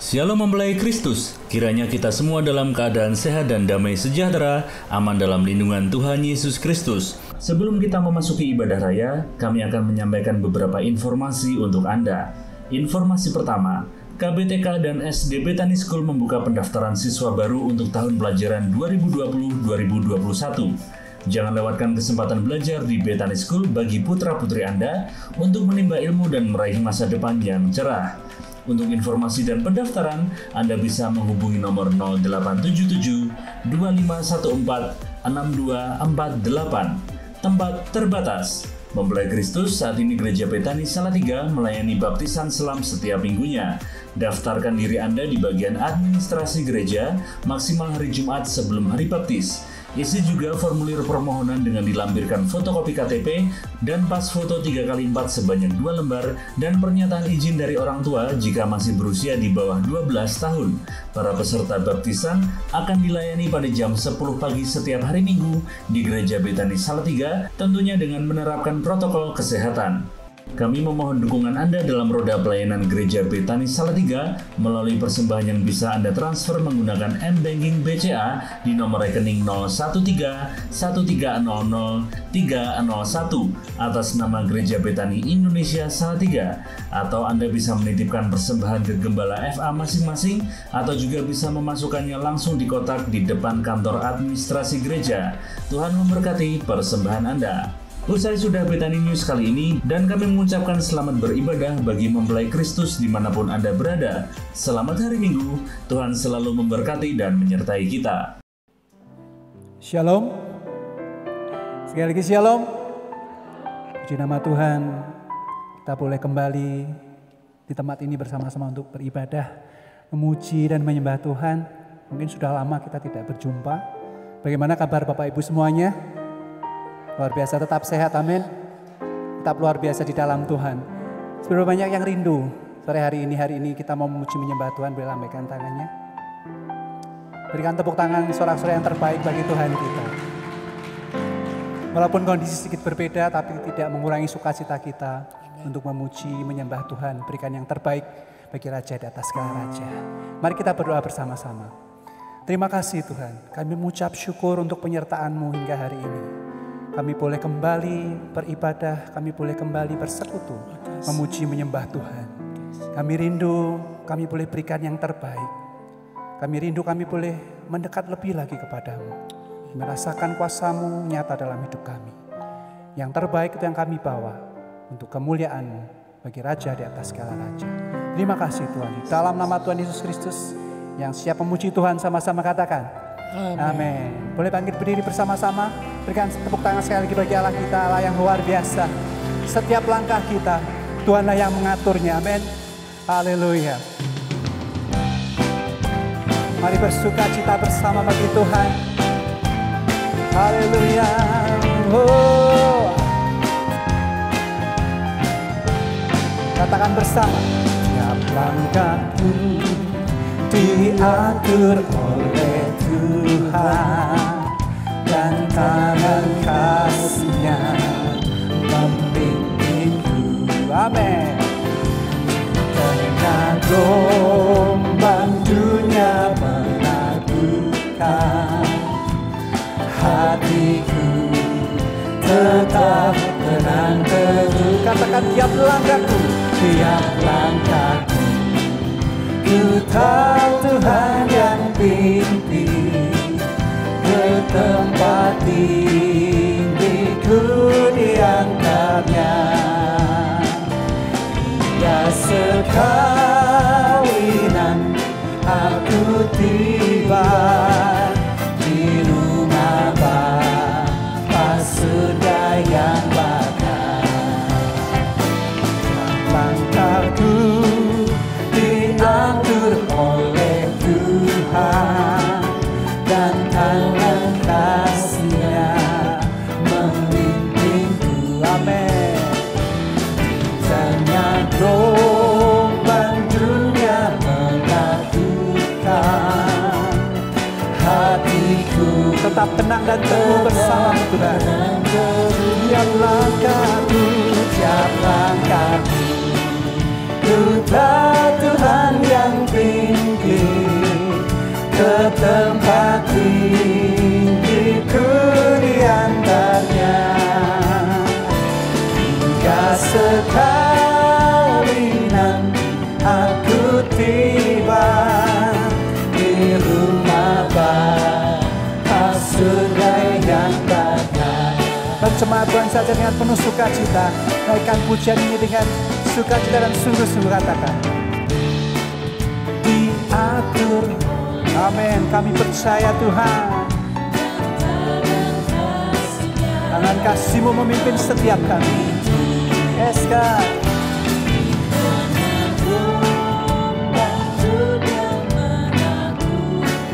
Shalom mempelai Kristus, kiranya kita semua dalam keadaan sehat dan damai sejahtera, aman dalam lindungan Tuhan Yesus Kristus. Sebelum kita memasuki ibadah raya, kami akan menyampaikan beberapa informasi untuk Anda. Informasi pertama, KBTK dan SD Bethany School membuka pendaftaran siswa baru untuk tahun pelajaran 2020-2021. Jangan lewatkan kesempatan belajar di Bethany School bagi putra-putri Anda untuk menimba ilmu dan meraih masa depan yang cerah. Untuk informasi dan pendaftaran, Anda bisa menghubungi nomor 0877 2514 6248. Tempat terbatas. Mempelai Kristus, saat ini Gereja Bethany Salatiga melayani baptisan selam setiap minggunya. Daftarkan diri Anda di bagian administrasi gereja maksimal hari Jumat sebelum hari baptis. Isi juga formulir permohonan dengan dilampirkan fotokopi KTP dan pas foto 3x4 sebanyak 2 lembar dan pernyataan izin dari orang tua jika masih berusia di bawah 12 tahun. Para peserta baptisan akan dilayani pada jam 10 pagi setiap hari Minggu di Gereja Bethany Salatiga, tentunya dengan menerapkan protokol kesehatan. Kami memohon dukungan Anda dalam roda pelayanan Gereja Bethany Salatiga melalui persembahan yang bisa Anda transfer menggunakan M-Banking BCA di nomor rekening 013-1300-301 atas nama Gereja Bethany Indonesia Salatiga, atau Anda bisa menitipkan persembahan ke Gembala FA masing-masing atau juga bisa memasukkannya langsung di kotak di depan kantor administrasi gereja. Tuhan memberkati persembahan Anda. Usai sudah Bethany News kali ini, dan kami mengucapkan selamat beribadah bagi mempelai Kristus dimanapun Anda berada. Selamat hari Minggu, Tuhan selalu memberkati dan menyertai kita. Shalom. Sekali lagi shalom. Puji nama Tuhan, kita boleh kembali di tempat ini bersama-sama untuk beribadah, memuji dan menyembah Tuhan. Mungkin sudah lama kita tidak berjumpa. Bagaimana kabar Bapak Ibu semuanya? Luar biasa, tetap sehat, amin. Tetap luar biasa di dalam Tuhan. Seberapa banyak yang rindu sore hari ini kita mau memuji menyembah Tuhan, boleh lambaikan tangannya. Berikan tepuk tangan sorak-sorai yang terbaik bagi Tuhan kita. Walaupun kondisi sedikit berbeda, tapi tidak mengurangi sukacita kita untuk memuji menyembah Tuhan. Berikan yang terbaik bagi Raja di atas segala Raja. Mari kita berdoa bersama-sama. Terima kasih Tuhan, kami mengucap syukur untuk penyertaan-Mu hingga hari ini. Kami boleh kembali beribadah, kami boleh kembali bersekutu, memuji menyembah Tuhan. Kami rindu, kami boleh berikan yang terbaik. Kami rindu, kami boleh mendekat lebih lagi kepadamu. Merasakan kuasa-Mu nyata dalam hidup kami. Yang terbaik itu yang kami bawa untuk kemuliaan-Mu bagi Raja di atas segala Raja. Terima kasih Tuhan. Di dalam nama Tuhan Yesus Kristus, yang siap memuji Tuhan sama-sama katakan, amin. Boleh bangkit berdiri bersama-sama. Berikan tepuk tangan sekali lagi bagi Allah kita, Allah yang luar biasa. Setiap langkah kita, Tuhanlah yang mengaturnya. Amin. Haleluya. Mari bersuka cita bersama bagi Tuhan. Haleluya. Oh. Katakan bersama. Setiap langkahku diatur oleh Tuhan, dan tangan kasih-Nya membimbingku. Amin. Tengah gelombang dunia menaklukkan, hatiku tetap tenang teguh. Katakan tiap langkahku, tiap langkahku, ku tahu Tuhan yang pimpin. Ke tempat tinggiku diangkatnya. Dia sekawinan aku tiba di rumah Bapa Surga yang bakar. Langkahku diatur oleh Tuhan, dan tangan kasih-Nya membimbingku. Amin. Tengah gelombang dunia menaklukkan, hatiku tetap tenang dan teguh bersama Tuhan. Tiap langkahku, tiap langkahku, ku tahu Tuhan yang pimpin. tempat tinggiku di antaranya, hingga sekali nanti aku tiba di rumah Bapa surga yang bakal. Jemaat Tuhan saja dengan penuh sukacita naikkan pujian ini dengan sukacita dan sungguh-sungguh katakan, diatur. Amin. Kami percaya Tuhan, tangan kasih-Mu memimpin setiap kami. Yes God.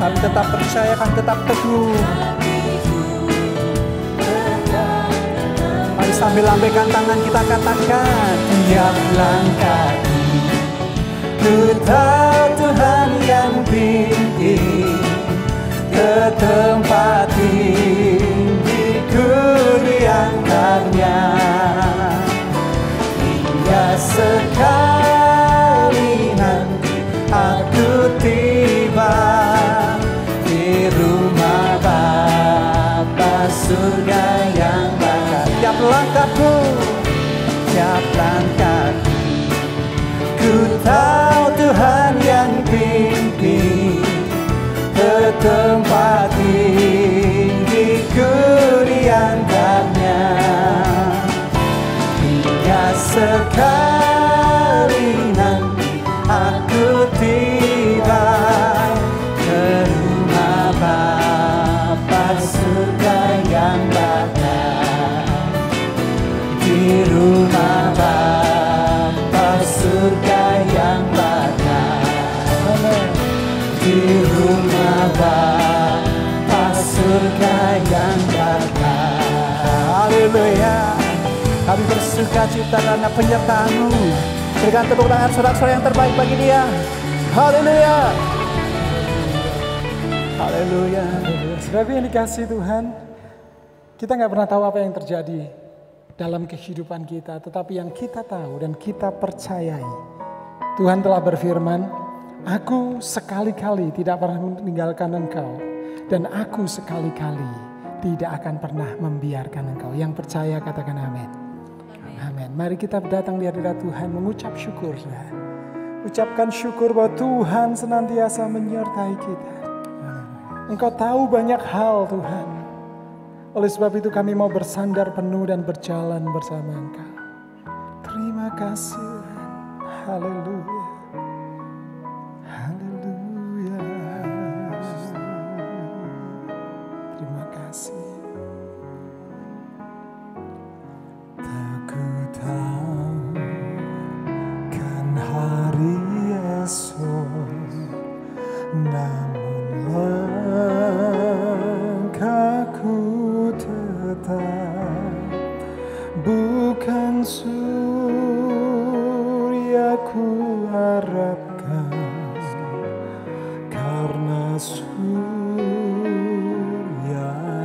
Kami tetap percaya, kami tetap teguh. Mari sambil lambaikan tangan kita katakan, tiap langkah ku tahu Tuhan yang pimpin ke tempat tinggiku di antaranya, hingga sekali nanti aku tiba di rumah Bapa surga yang bakal. Tiap langkahku, tiap langkahku, ku tahu Tuhan yang pimpin ke tempat tinggiku di antaranya, hingga sekali nanti aku tiba ke rumah Bapa surga yang bakal, di rumah Bapa surga yang bakal, di rumah Bapa surga yang bakal. Haleluya. Kami bersuka cita karena penyertaan-Mu. Berikan tepuk tangan sorak-sorai yang terbaik bagi Dia. Haleluya. Haleluya. Saudara yang dikasihi Tuhan, kita nggak pernah tahu apa yang terjadi dalam kehidupan kita, tetapi yang kita tahu dan kita percayai, Tuhan telah berfirman, aku sekali-kali tidak pernah meninggalkan engkau, dan aku sekali-kali tidak akan pernah membiarkan engkau. Yang percaya katakan amin. Amin. Mari kita datang di hadirat Tuhan mengucap syukur. Ucapkan syukur bahwa Tuhan senantiasa menyertai kita. Engkau tahu banyak hal Tuhan. Oleh sebab itu kami mau bersandar penuh dan berjalan bersama Engkau. Terima kasih Tuhan. Haleluya. Haleluya. Terima kasih. Ku tahu kan hari esok, namun langkahku tetap bukan surya ku harapkan, karena surya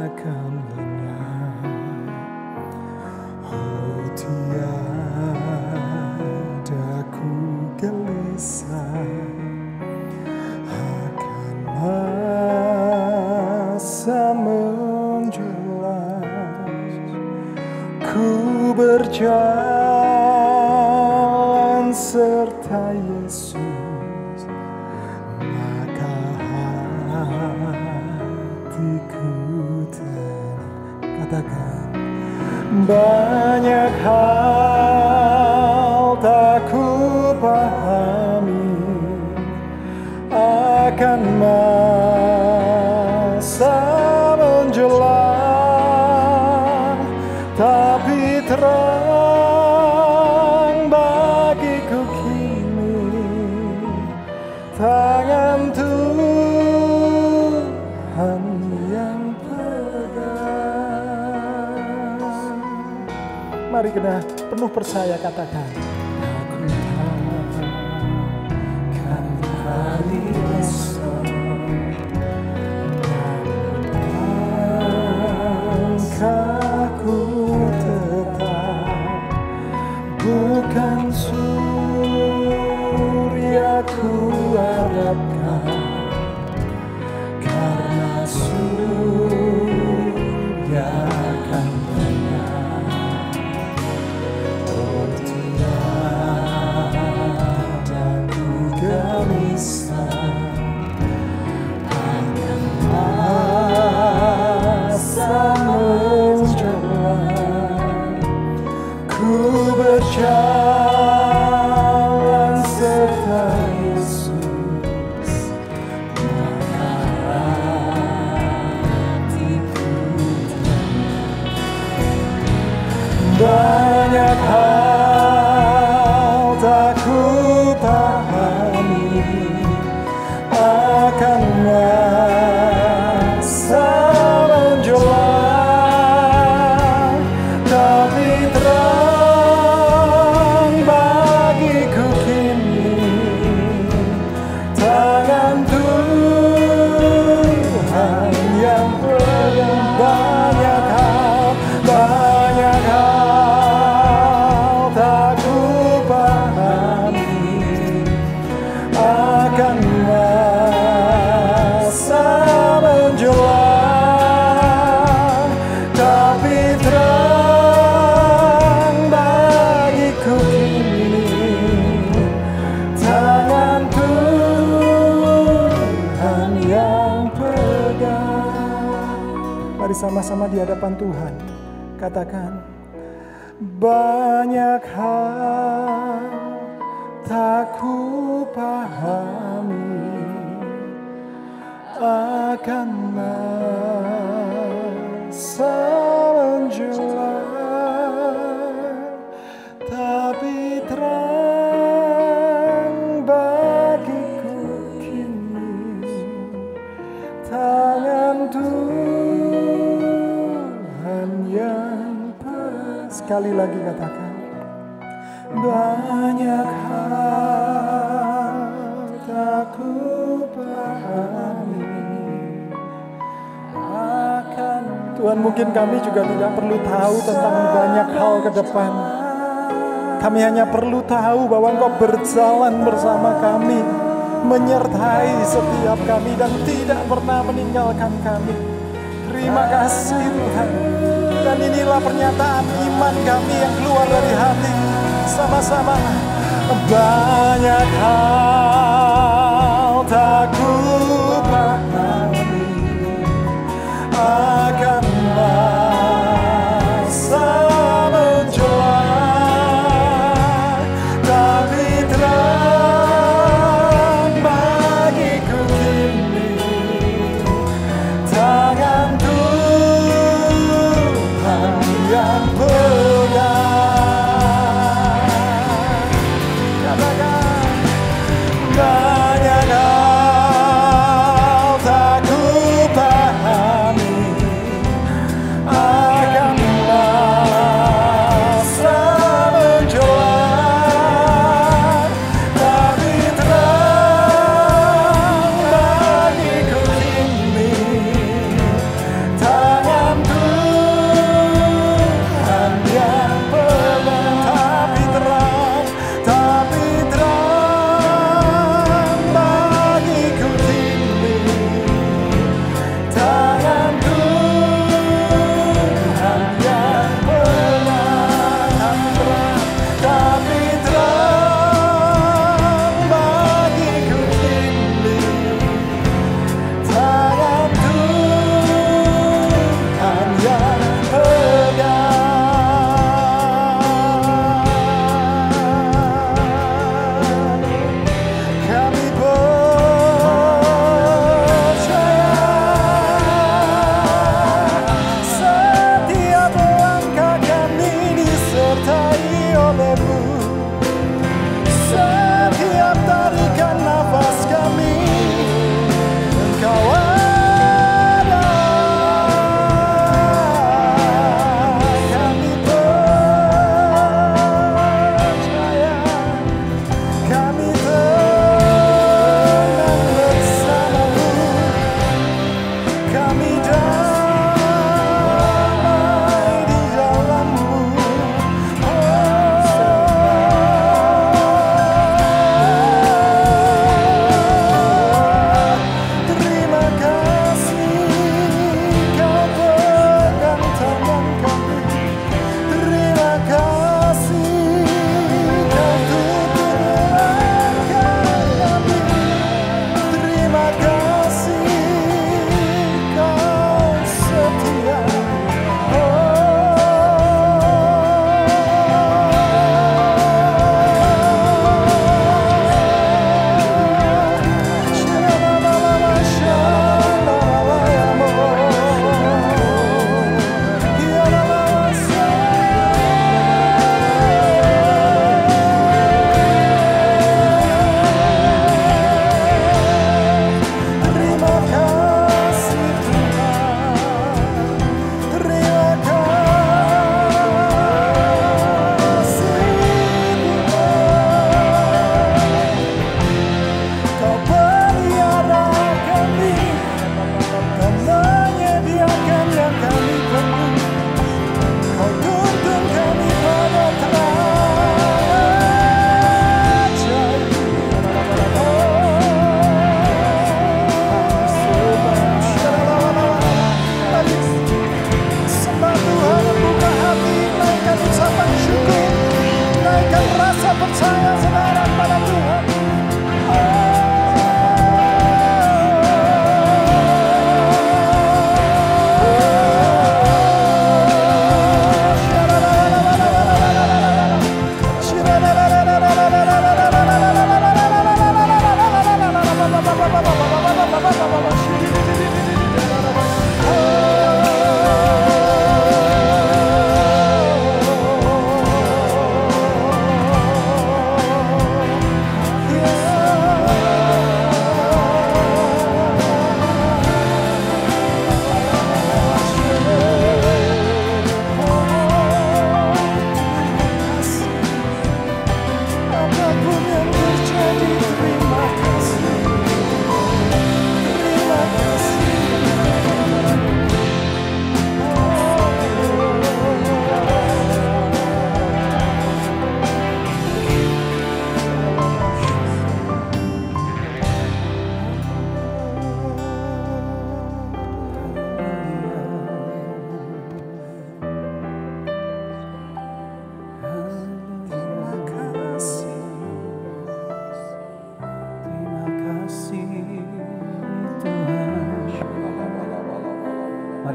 akan lenyap. Oh, tiada ku gelisah akan masa menjelang. Ku berjalan serta Yesus, maka hatiku tenang. Katakan, banyak hal tak ku pahami akan masa menjelang, tapi terang bagiku kini tangan Tuhan yang pegang. Mari kita penuh percaya katakan, Aku tahu kan hari esok, langkahku tetap bukan surya ku harapkan, surga akan tenang. Oh tiada ku gelisah akan masa menjelang. Ku berjalan serta Yesus, maka hatiku tenang. Banyak hal tak ku pahami akan masa menjelang, tapi terang bagiku kini tangan Tuhan yang pegang. Banyak hal tak ku pahami akan masa menjelang, tapi terang bagiku kini tangan Tuhan yang pegang. Mari sama-sama di hadapan Tuhan katakan, banyak hal tak ku pahami akan masa menjelang, tapi terang bagiku kini tangan Tuhan yang pegang. Sekali lagi katakan, banyak hal tak ku pahami akan. Tuhan, mungkin kami juga tidak perlu tahu tentang banyak hal ke depan. Kami hanya perlu tahu bahwa Engkau berjalan bersama kami, menyertai setiap kami dan tidak pernah meninggalkan kami. Terima kasih Tuhan. Dan inilah pernyataan iman kami yang keluar dari hati. Sama-sama, banyak hal tak ku pahami akan masa menjelang, tapi terang bagiku kini tangan Tuhan yang pegang. Katakan,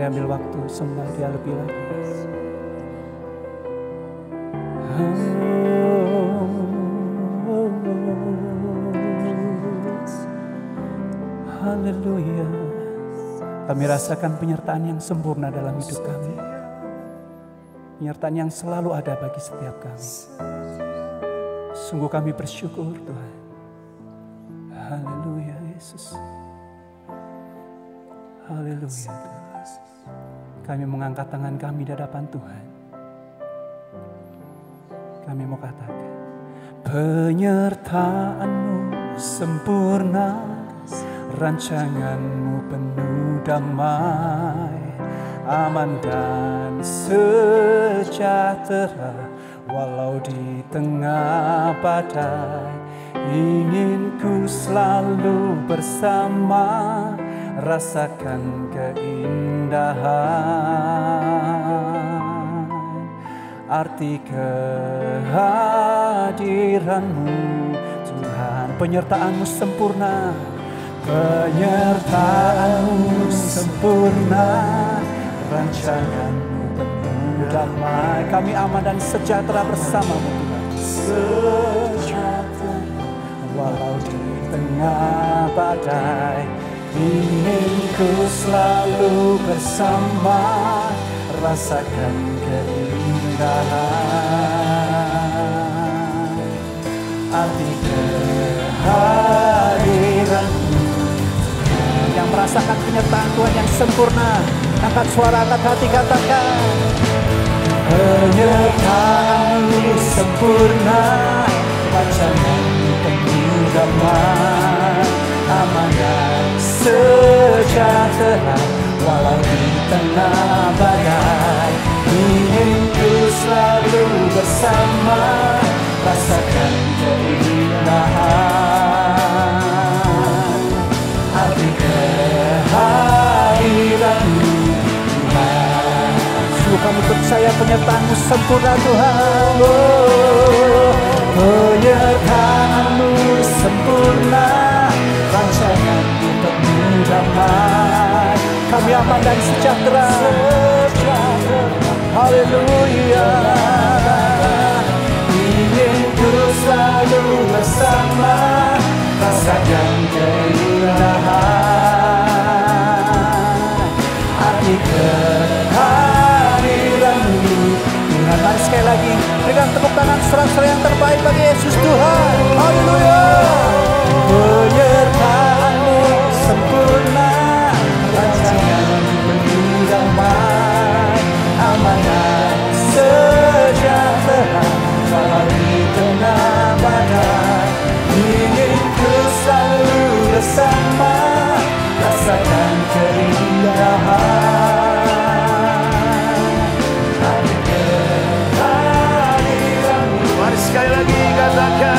Mari ambil waktu sembah Dia lebih lagi. Haleluya. Kami rasakan penyertaan yang sempurna dalam hidup kami. Penyertaan yang selalu ada bagi setiap kami. Sungguh kami bersyukur Tuhan. Haleluya Yesus. Haleluya Tuhan. Kami mengangkat tangan kami di hadapan Tuhan. Kami mau katakan, penyertaan-Mu sempurna, rancangan-Mu penuh damai, aman dan sejahtera, walau di tengah badai. Ingin ku selalu bersama, rasakan keindahan, arti kehadiran-Mu Tuhan. Penyertaan-Mu sempurna, penyertaan-Mu sempurna, rancangan-Mu penuh damai. Kami aman dan sejahtera bersama-Mu Tuhan. Sejahtera walau di tengah badai. Ingin ku selalu bersama, rasakan keindahan, arti kehadiran-Mu. Yang merasakan penyertaan Tuhan yang sempurna, angkat suara, angkat hati, katakan, penyertaan-Mu sempurna, rancangan-Mu penuh damai, aman dan sejahtera, walau di tengah badai. Ingin ku selalu bersama, rasakan keindahan, arti kehadiran-Mu Tuhan. Sungguh kami percaya penyertaan-Mu sempurna Tuhan. Oh, penyertaan-Mu sempurna, rancangan-Mu penuh damai, kami aman dan sejahtera. Haleluya. Ingin ku selalu bersama, rasakan keindahan, arti kehadiran-Mu Tuhan. Mari sekali lagi berikan tepuk tangan sorak-sorai yang terbaik bagi Yesus Tuhan. Haleluya. Penyertaan-Mu sempurna, rancangan-Mu penuh damai, aman dan sejahtera, walau di tengah badai. Ingin ku selalu bersama, rasakan keindahan, arti kehadiran-Mu. Mari sekali lagi katakan,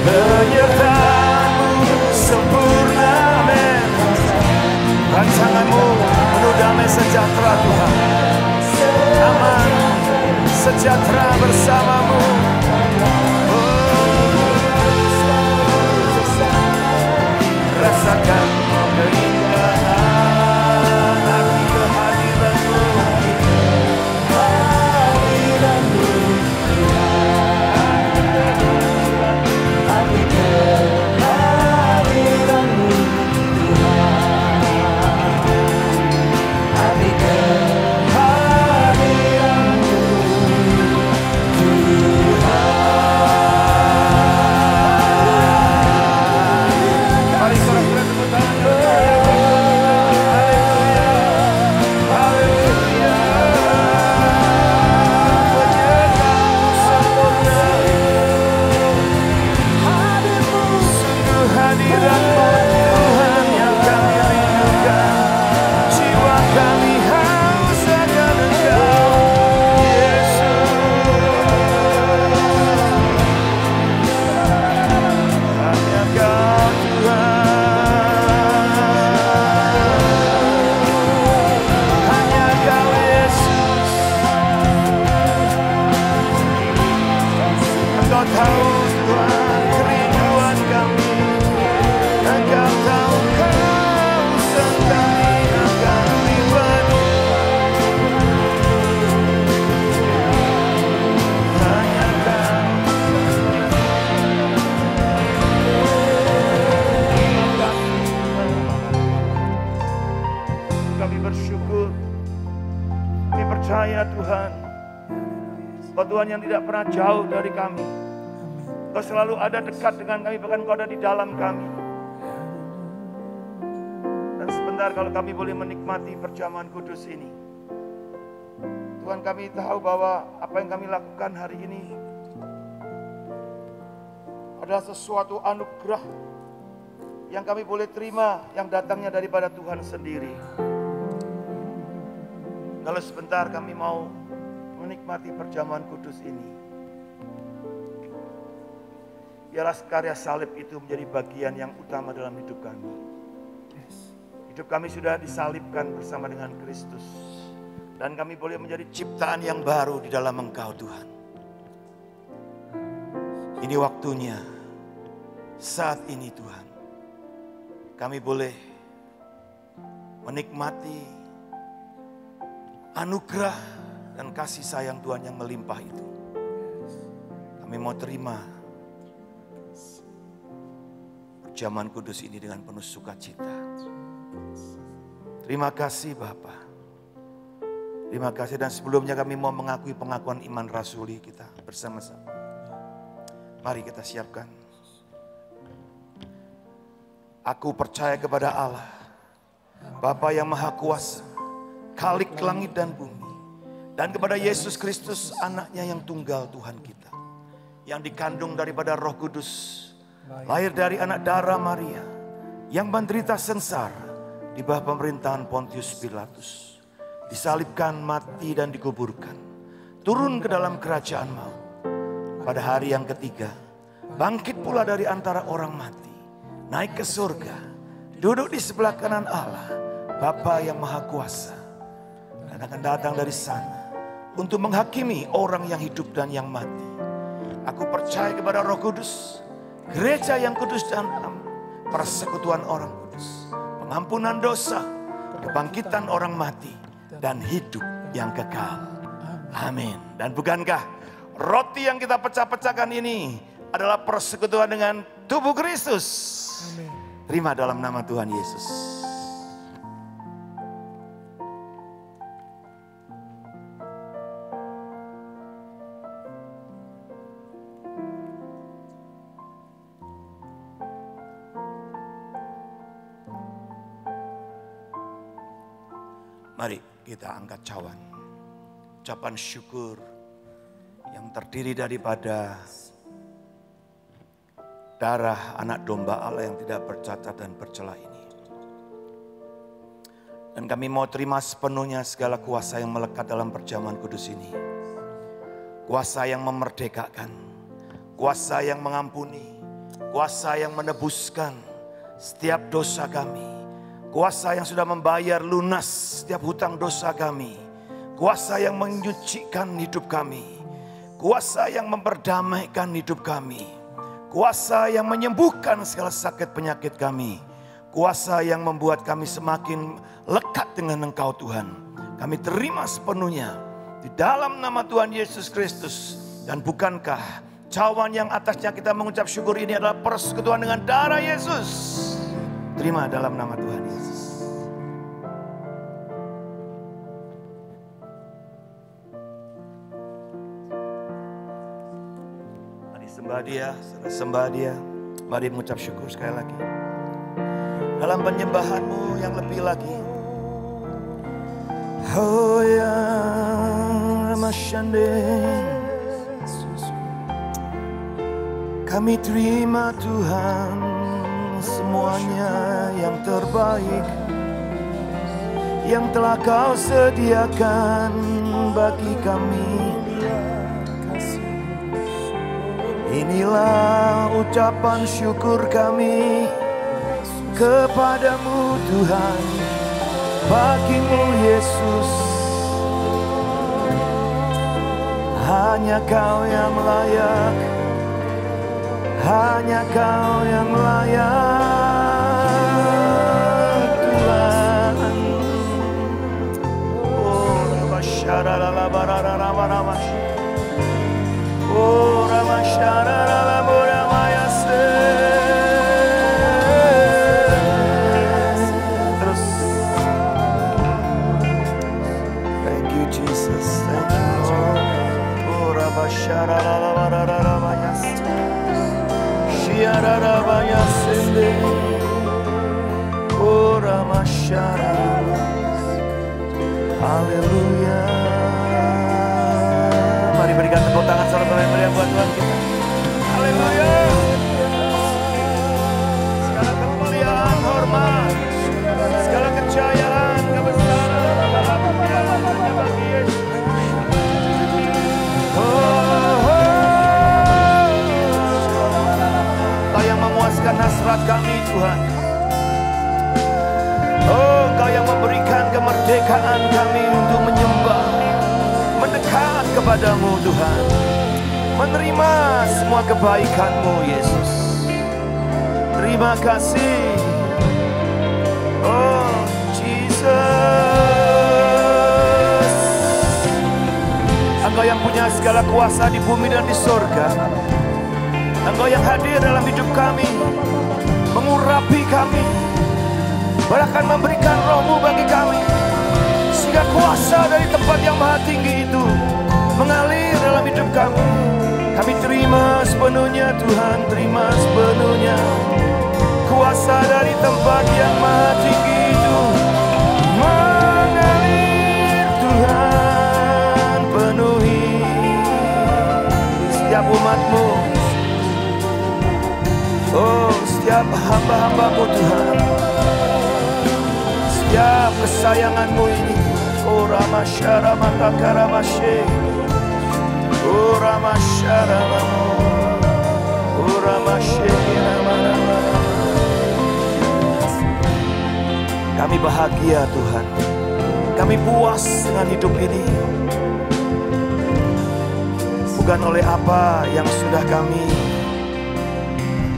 penyertaan-Mu sempurna, amin. Rancangan-Mu penuh damai sejahtera Tuhan, aman sejahtera bersama-Mu. Rasakan keindahan, arti kehadiran-Mu, kehadiran-Mu Tuhan, arti kehadiran-Mu Tuhan, arti kehadiran-Mu Tuhan. ya Tuhan. Kau Tuhan yang tidak pernah jauh dari kami. Kau selalu ada dekat dengan kami, bahkan Kau ada di dalam kami. Dan sebentar kalau kami boleh menikmati perjamuan kudus ini, Tuhan, kami tahu bahwa apa yang kami lakukan hari ini adalah sesuatu anugerah yang kami boleh terima, yang datangnya daripada Tuhan sendiri. Kalau sebentar kami mau menikmati perjamuan kudus ini, biarlah karya salib itu menjadi bagian yang utama dalam hidup kami. Hidup kami sudah disalibkan bersama dengan Kristus. Dan kami boleh menjadi ciptaan yang baru di dalam Engkau Tuhan. Ini waktunya, saat ini Tuhan, kami boleh menikmati anugerah dan kasih sayang Tuhan yang melimpah itu. Kami mau terima perjamuan kudus ini dengan penuh sukacita. Terima kasih Bapa. Terima kasih, dan sebelumnya kami mau mengakui pengakuan iman rasuli kita bersama-sama. Mari kita siapkan. Aku percaya kepada Allah, Bapa yang Maha Kuasa, Khalik langit dan bumi, dan kepada Yesus Kristus anaknya yang tunggal Tuhan kita, yang dikandung daripada Roh Kudus, lahir dari anak darah Maria, yang menderita sengsara di bawah pemerintahan Pontius Pilatus, disalibkan, mati dan dikuburkan, turun ke dalam kerajaan maut. Pada hari yang ketiga, bangkit pula dari antara orang mati, naik ke surga, duduk di sebelah kanan Allah, Bapa yang Maha Kuasa, dan akan datang dari sana untuk menghakimi orang yang hidup dan yang mati. Aku percaya kepada Roh Kudus, gereja yang kudus dan persekutuan orang kudus, pengampunan dosa, kebangkitan orang mati, dan hidup yang kekal. Amin. Dan bukankah roti yang kita pecah-pecahkan ini adalah persekutuan dengan tubuh Kristus? Terima dalam nama Tuhan Yesus. Mari kita angkat cawan. Ucapan syukur yang terdiri daripada darah anak domba Allah yang tidak bercacat dan bercela ini. Dan kami mau terima sepenuhnya segala kuasa yang melekat dalam perjamuan kudus ini. Kuasa yang memerdekakan, kuasa yang mengampuni, kuasa yang menebuskan setiap dosa kami. Kuasa yang sudah membayar lunas setiap hutang dosa kami. Kuasa yang menyucikan hidup kami. Kuasa yang memperdamaikan hidup kami. Kuasa yang menyembuhkan segala sakit penyakit kami. Kuasa yang membuat kami semakin lekat dengan Engkau Tuhan. Kami terima sepenuhnya di dalam nama Tuhan Yesus Kristus. Dan bukankah cawan yang atasnya kita mengucap syukur ini adalah persekutuan dengan darah Yesus? Terima dalam nama Tuhan Yesus. Mari sembah Dia, Mari mengucap syukur sekali lagi. Dalam penyembahanmu yang lebih lagi. Oh ya, Ramashande. Kami terima Tuhan semuanya yang terbaik yang telah Kau sediakan bagi kami. Inilah ucapan syukur kami kepadamu Tuhan, bagimu Yesus. Hanya Kau yang layak, hanya Kau yang layak Tuhan. Oh, Ramasharalabarararabaramash. Oh, Ramasharalaboramayase. Terus. Thank you Jesus. Haleluya. Mari berikan tepuk tangan saudara yang meriah buat Tuhan kita. Haleluya. Segala kemuliaan, hormat, segala kejayaan, kebesaran dalam dunia hanya bagi Yesus. Kau yang memuaskan hasrat kami Tuhan. Oh, Kau yang memberikan kemerdekaan kami untuk menyembah, mendekat kepadamu Tuhan, menerima semua kebaikan-Mu Yesus. Terima kasih. Oh Jesus, Engkau yang punya segala kuasa di bumi dan di sorga. Engkau yang hadir dalam hidup kami, mengurapi kami, bahkan memberikan Roh-Mu bagi kami, sehingga kuasa dari tempat yang maha tinggi itu mengalir dalam hidup kami. Kami terima sepenuhnya Tuhan, terima sepenuhnya kuasa dari tempat yang maha tinggi itu mengalir Tuhan, penuhi setiap umat-Mu. Oh, setiap hamba-hamba-Mu Tuhan, setiap kesayangan-Mu ini. Oh Ramasyara Matakaramashé, oh Ramasyara Mamo, oh Ramashe Namana. Kami bahagia Tuhan, kami puas dengan hidup ini, bukan oleh apa yang sudah kami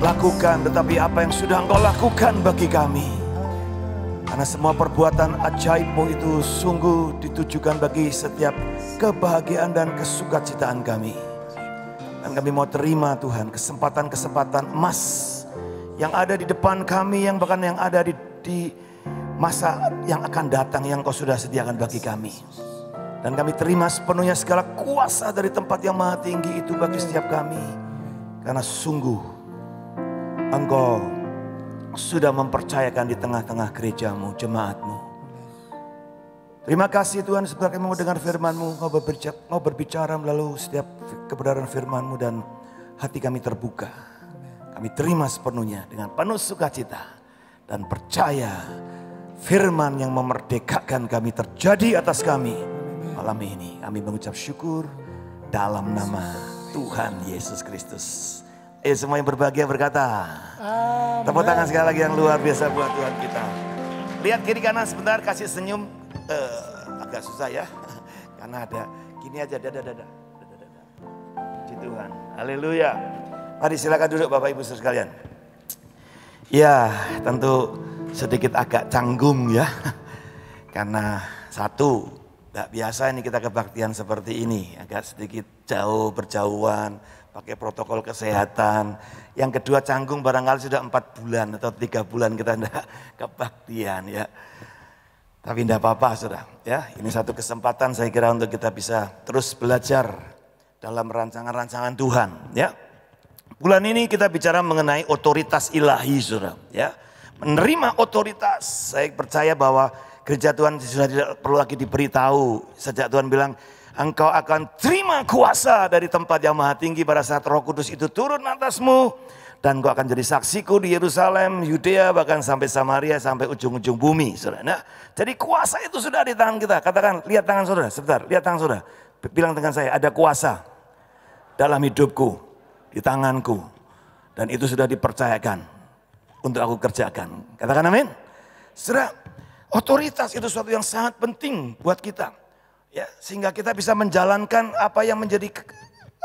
lakukan, tetapi apa yang sudah Engkau lakukan bagi kami. Karena semua perbuatan ajaib-Mu itu sungguh ditujukan bagi setiap kebahagiaan dan kesukacitaan kami. Dan kami mau terima Tuhan kesempatan-kesempatan emas yang ada di depan kami, yang bahkan yang ada di masa yang akan datang yang Kau sudah sediakan bagi kami. Dan kami terima sepenuhnya segala kuasa dari tempat yang maha tinggi itu bagi setiap kami. Karena sungguh Engkau sudah mempercayakan di tengah-tengah gereja-Mu, jemaat-Mu. Terima kasih Tuhan, sebentar kami mau dengar firman-Mu, Engkau berbicara melalui setiap kebenaran firman-Mu, dan hati kami terbuka. Kami terima sepenuhnya dengan penuh sukacita dan percaya firman yang memerdekakan kami terjadi atas kami malam ini. Kami mengucap syukur dalam nama Tuhan Yesus Kristus. Semua yang berbahagia berkata, tepuk tangan sekali lagi yang luar biasa buat Tuhan kita. Lihat kiri kanan sebentar, kasih senyum. Agak susah ya, karena ada gini aja, dada. Puji Tuhan, haleluya. Mari silakan duduk Bapak Ibu sekalian. Ya, tentu sedikit agak canggung ya, karena satu, gak biasa ini kita kebaktian seperti ini, agak sedikit jauh, berjauhan, pakai protokol kesehatan. Yang kedua canggung barangkali sudah 4 bulan atau 3 bulan kita enggak kebaktian ya. Tapi enggak apa-apa sudah ya. Ini satu kesempatan saya kira untuk kita bisa terus belajar dalam rancangan-rancangan Tuhan ya. Bulan ini kita bicara mengenai otoritas ilahi saudara ya. Menerima otoritas. Saya percaya bahwa gereja Tuhan sudah tidak perlu lagi diberitahu. Sejak Tuhan bilang, engkau akan terima kuasa dari tempat yang maha tinggi pada saat Roh Kudus itu turun atasmu. Dan engkau akan jadi saksiku di Yerusalem, Yudea, bahkan sampai Samaria, sampai ujung-ujung bumi. Saudara. Nah, jadi kuasa itu sudah di tangan kita. Katakan, lihat tangan saudara, sebentar, lihat tangan saudara. Bilang dengan saya, ada kuasa dalam hidupku, di tanganku. Dan itu sudah dipercayakan untuk aku kerjakan. Katakan amin. Saudara, otoritas itu sesuatu yang sangat penting buat kita. Ya, sehingga kita bisa menjalankan apa yang menjadi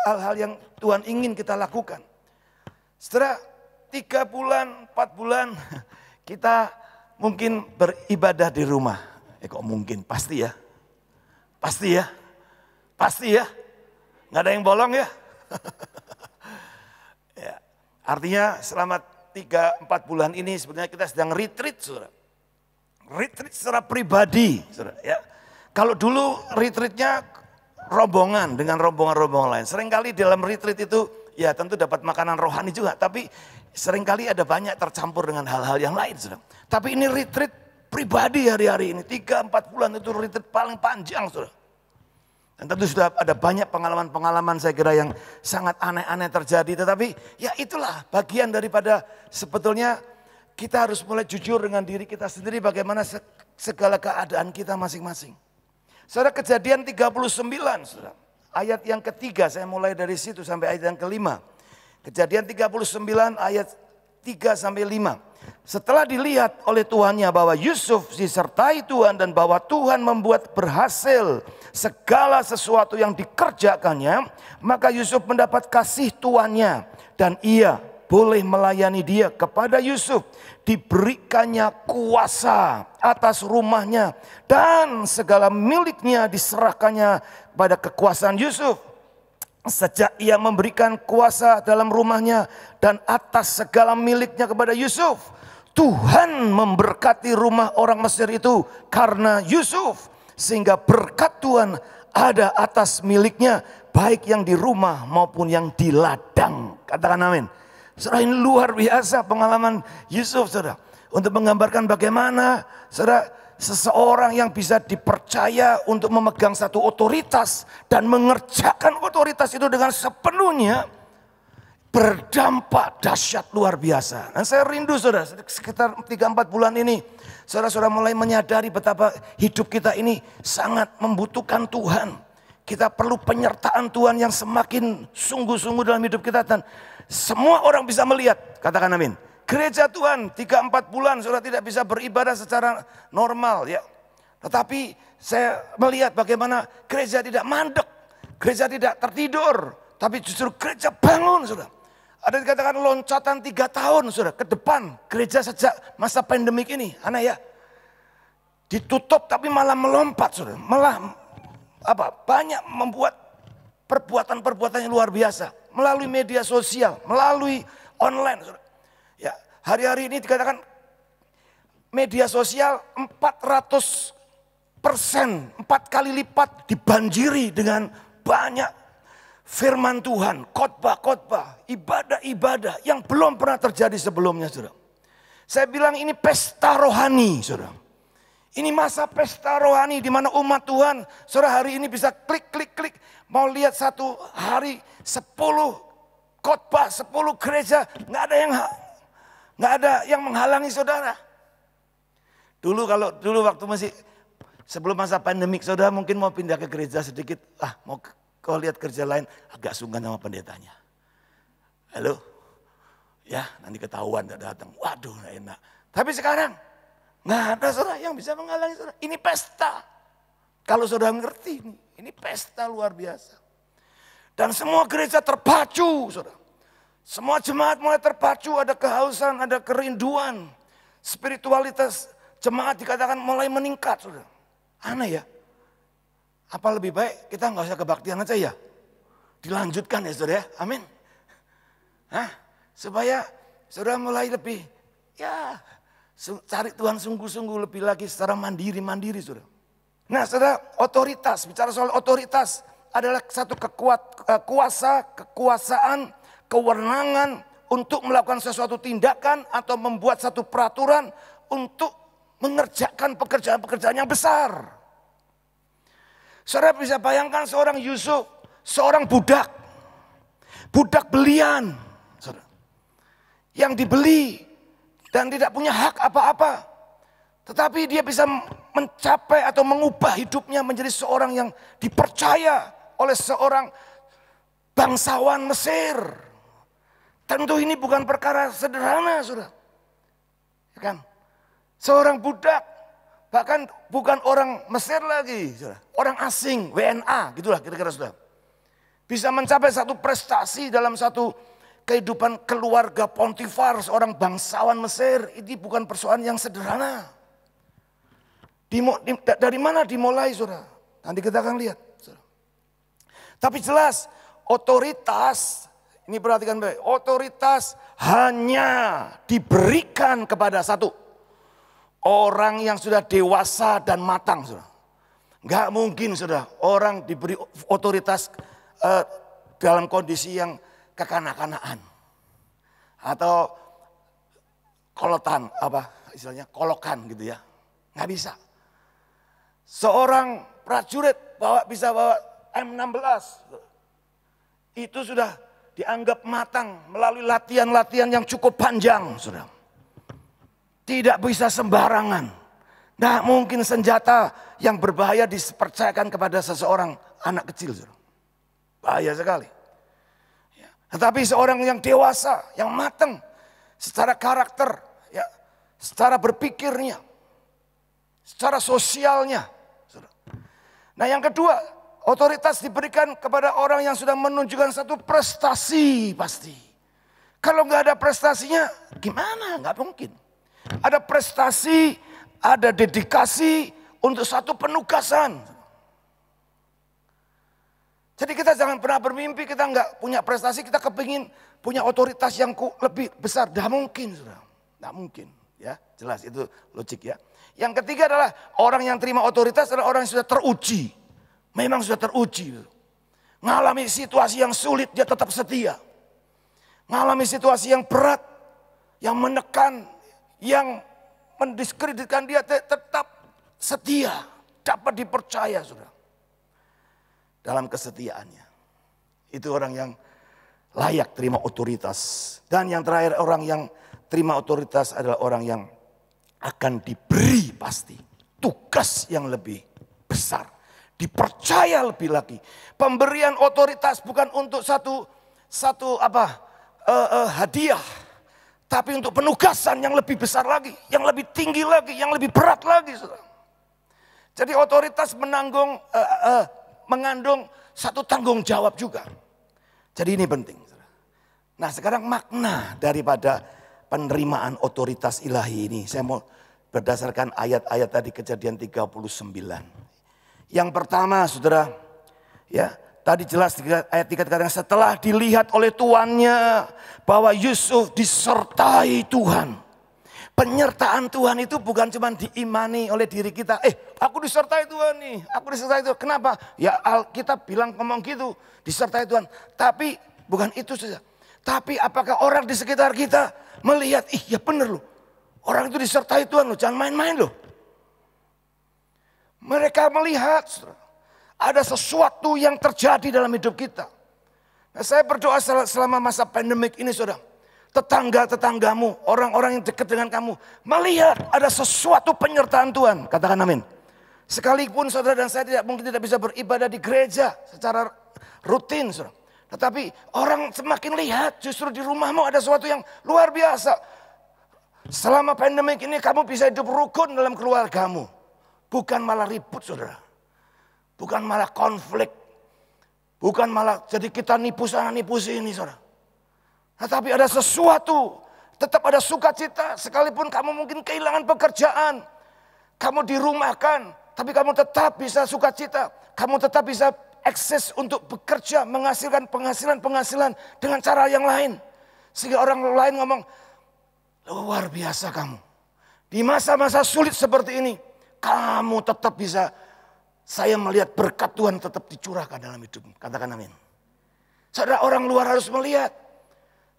hal-hal yang Tuhan ingin kita lakukan. Setelah 3 bulan, 4 bulan kita mungkin beribadah di rumah. Kok mungkin? Pasti ya. Pasti ya. Pasti ya. Nggak ada yang bolong ya. Ya. Artinya selama 3-4 bulan ini sebenarnya kita sedang retreat, saudara. Retreat secara pribadi, saudara. Ya. Kalau dulu retreatnya rombongan dengan rombongan-rombongan lain. Seringkali dalam retreat itu ya tentu dapat makanan rohani juga. Tapi seringkali ada banyak tercampur dengan hal-hal yang lain. Saudara. Tapi ini retreat pribadi hari-hari ini. 3-4 bulan itu retreat paling panjang, saudara. Dan tentu sudah ada banyak pengalaman-pengalaman saya kira yang sangat aneh-aneh terjadi. Tetapi ya itulah bagian daripada sebetulnya kita harus mulai jujur dengan diri kita sendiri bagaimana segala keadaan kita masing-masing. Saudara, Kejadian 39, saudara. Ayat yang ketiga, saya mulai dari situ sampai ayat yang kelima. Kejadian 39 ayat 3-5. Setelah dilihat oleh tuannya bahwa Yusuf disertai Tuhan dan bahwa Tuhan membuat berhasil segala sesuatu yang dikerjakannya, maka Yusuf mendapat kasih tuannya dan ia boleh melayani dia. Kepada Yusuf diberikannya kuasa atas rumahnya dan segala miliknya diserahkannya pada kekuasaan Yusuf. Sejak ia memberikan kuasa dalam rumahnya dan atas segala miliknya kepada Yusuf, Tuhan memberkati rumah orang Mesir itu karena Yusuf, sehingga berkat Tuhan ada atas miliknya, baik yang di rumah maupun yang di ladang. Katakan amin. Saudara, ini luar biasa pengalaman Yusuf, saudara. Untuk menggambarkan bagaimana, saudara, seseorang yang bisa dipercaya untuk memegang satu otoritas dan mengerjakan otoritas itu dengan sepenuhnya berdampak dahsyat luar biasa. Dan saya rindu, saudara, sekitar 3-4 bulan ini saudara-saudara mulai menyadari betapa hidup kita ini sangat membutuhkan Tuhan. Kita perlu penyertaan Tuhan yang semakin sungguh-sungguh dalam hidup kita dan semua orang bisa melihat. Katakan amin. Gereja Tuhan 3-4 bulan saudara tidak bisa beribadah secara normal ya. Tetapi saya melihat bagaimana gereja tidak mandek, gereja tidak tertidur, tapi justru gereja bangun, saudara. Ada dikatakan loncatan 3 tahun, saudara, ke depan gereja sejak masa pandemik ini, aneh ya. Ditutup tapi malah melompat, saudara. Malah banyak membuat perbuatan-perbuatan yang luar biasa melalui media sosial, melalui online, saudara. Ya, hari-hari ini dikatakan media sosial 400%, 4 kali lipat dibanjiri dengan banyak firman Tuhan, khotbah-khotbah, ibadah-ibadah yang belum pernah terjadi sebelumnya, saudara. Saya bilang ini pesta rohani, saudara. Ini masa pesta rohani di mana umat Tuhan, saudara, hari ini bisa klik, mau lihat satu hari 10 khotbah, 10 gereja, nggak ada yang menghalangi saudara. Dulu waktu masih sebelum masa pandemik, saudara mungkin mau pindah ke gereja sedikit, mau kau lihat gereja lain, agak sungkan sama pendetanya. Halo, ya nanti ketahuan tidak datang. Waduh, nggak enak. Tapi sekarang nggak ada saudara yang bisa menghalangi saudara. Ini pesta. Kalau saudara mengerti ini pesta luar biasa. Dan semua gereja terpacu, saudara. Semua jemaat mulai terpacu, ada kehausan, ada kerinduan. Spiritualitas jemaat dikatakan mulai meningkat, saudara. Aneh ya. Apa lebih baik kita nggak usah kebaktian aja ya? Dilanjutkan ya, saudara ya. Amin. Supaya saudara mulai lebih, ya cari Tuhan sungguh-sungguh lebih lagi secara mandiri, saudara. Nah, saudara, otoritas, bicara soal otoritas adalah satu kekuasaan, kewenangan untuk melakukan sesuatu tindakan atau membuat satu peraturan untuk mengerjakan pekerjaan-pekerjaan yang besar. Saudara bisa bayangkan seorang Yusuf, seorang budak belian, saudara, yang dibeli dan tidak punya hak apa-apa. Tetapi dia bisa mencapai atau mengubah hidupnya menjadi seorang yang dipercaya oleh seorang bangsawan Mesir. Tentu ini bukan perkara sederhana, saudara. Ya kan? Seorang budak, bahkan bukan orang Mesir lagi, saudara. Orang asing, WNA, gitulah kira-kira, saudara. Bisa mencapai satu prestasi dalam satu kehidupan keluarga Pontifar, seorang bangsawan Mesir. Ini bukan persoalan yang sederhana. Dari mana dimulai, saudara? Nanti kita akan lihat, saudara. Tapi jelas, otoritas, ini perhatikan baik, otoritas hanya diberikan kepada satu orang yang sudah dewasa dan matang, saudara. Nggak mungkin, saudara, orang diberi otoritas dalam kondisi yang kekanak-kanakan atau kolokan gitu ya. Nggak bisa. Seorang prajurit bisa bawa M16. Itu sudah dianggap matang melalui latihan-latihan yang cukup panjang, saudara. Tidak bisa sembarangan. Nah, mungkin senjata yang berbahaya dipercayakan kepada seseorang anak kecil, saudara. Bahaya sekali. Ya. Tetapi seorang yang dewasa, yang matang secara karakter, ya, secara berpikirnya, secara sosialnya. Saudara. Nah, yang kedua, otoritas diberikan kepada orang yang sudah menunjukkan satu prestasi pasti. Kalau nggak ada prestasinya, gimana? Nggak mungkin. Ada prestasi, ada dedikasi untuk satu penugasan. Jadi kita jangan pernah bermimpi kita nggak punya prestasi, kita kepingin punya otoritas yang lebih besar. Nggak mungkin, saudara. Nggak mungkin. Ya, jelas itu logik ya. Yang ketiga adalah orang yang terima otoritas adalah orang yang sudah teruji. Memang sudah teruji. Ngalami situasi yang sulit dia tetap setia. Ngalami situasi yang berat, yang menekan, yang mendiskreditkan dia tetap setia. Dapat dipercaya, saudara. Dalam kesetiaannya. Itu orang yang layak terima otoritas. Dan yang terakhir, orang yang terima otoritas adalah orang yang akan diberi pasti tugas yang lebih besar. Dipercaya lebih lagi. Pemberian otoritas bukan untuk satu hadiah. Tapi untuk penugasan yang lebih besar lagi. Yang lebih tinggi lagi. Yang lebih berat lagi. Saudara. Jadi otoritas mengandung satu tanggung jawab juga. Jadi ini penting. Nah, sekarang makna daripada penerimaan otoritas ilahi ini. Saya mau berdasarkan ayat-ayat tadi Kejadian 39. Yang pertama, saudara, ya tadi jelas ayat 3 dikatakan setelah dilihat oleh tuannya bahwa Yusuf disertai Tuhan. Penyertaan Tuhan itu bukan cuma diimani oleh diri kita. Aku disertai Tuhan nih, aku disertai Tuhan. Kenapa? Ya Alkitab bilang ngomong gitu, disertai Tuhan. Tapi bukan itu saja. Tapi apakah orang di sekitar kita melihat, ya benar loh. Orang itu disertai Tuhan loh, jangan main-main loh. Mereka melihat ada sesuatu yang terjadi dalam hidup kita. Nah, saya berdoa selama masa pandemik ini, saudara. Tetangga-tetanggamu, orang-orang yang dekat dengan kamu melihat ada sesuatu penyertaan Tuhan. Katakan amin. Sekalipun saudara dan saya mungkin tidak bisa beribadah di gereja secara rutin, saudara. Tetapi orang semakin lihat justru di rumahmu ada sesuatu yang luar biasa. Selama pandemik ini kamu bisa hidup rukun dalam keluargamu. Bukan malah ribut, saudara. Bukan malah konflik. Bukan malah jadi kita nipu sana nipu sini, saudara. Tetapi ada sesuatu, tetap ada sukacita. Sekalipun kamu mungkin kehilangan pekerjaan. Kamu dirumahkan, tapi kamu tetap bisa sukacita. Kamu tetap bisa akses untuk bekerja, menghasilkan penghasilan dengan cara yang lain. Sehingga orang lain ngomong, luar biasa kamu. Di masa-masa sulit seperti ini, kamu tetap bisa, saya melihat berkat Tuhan tetap dicurahkan dalam hidupmu. Katakan amin. Saudara, orang luar harus melihat.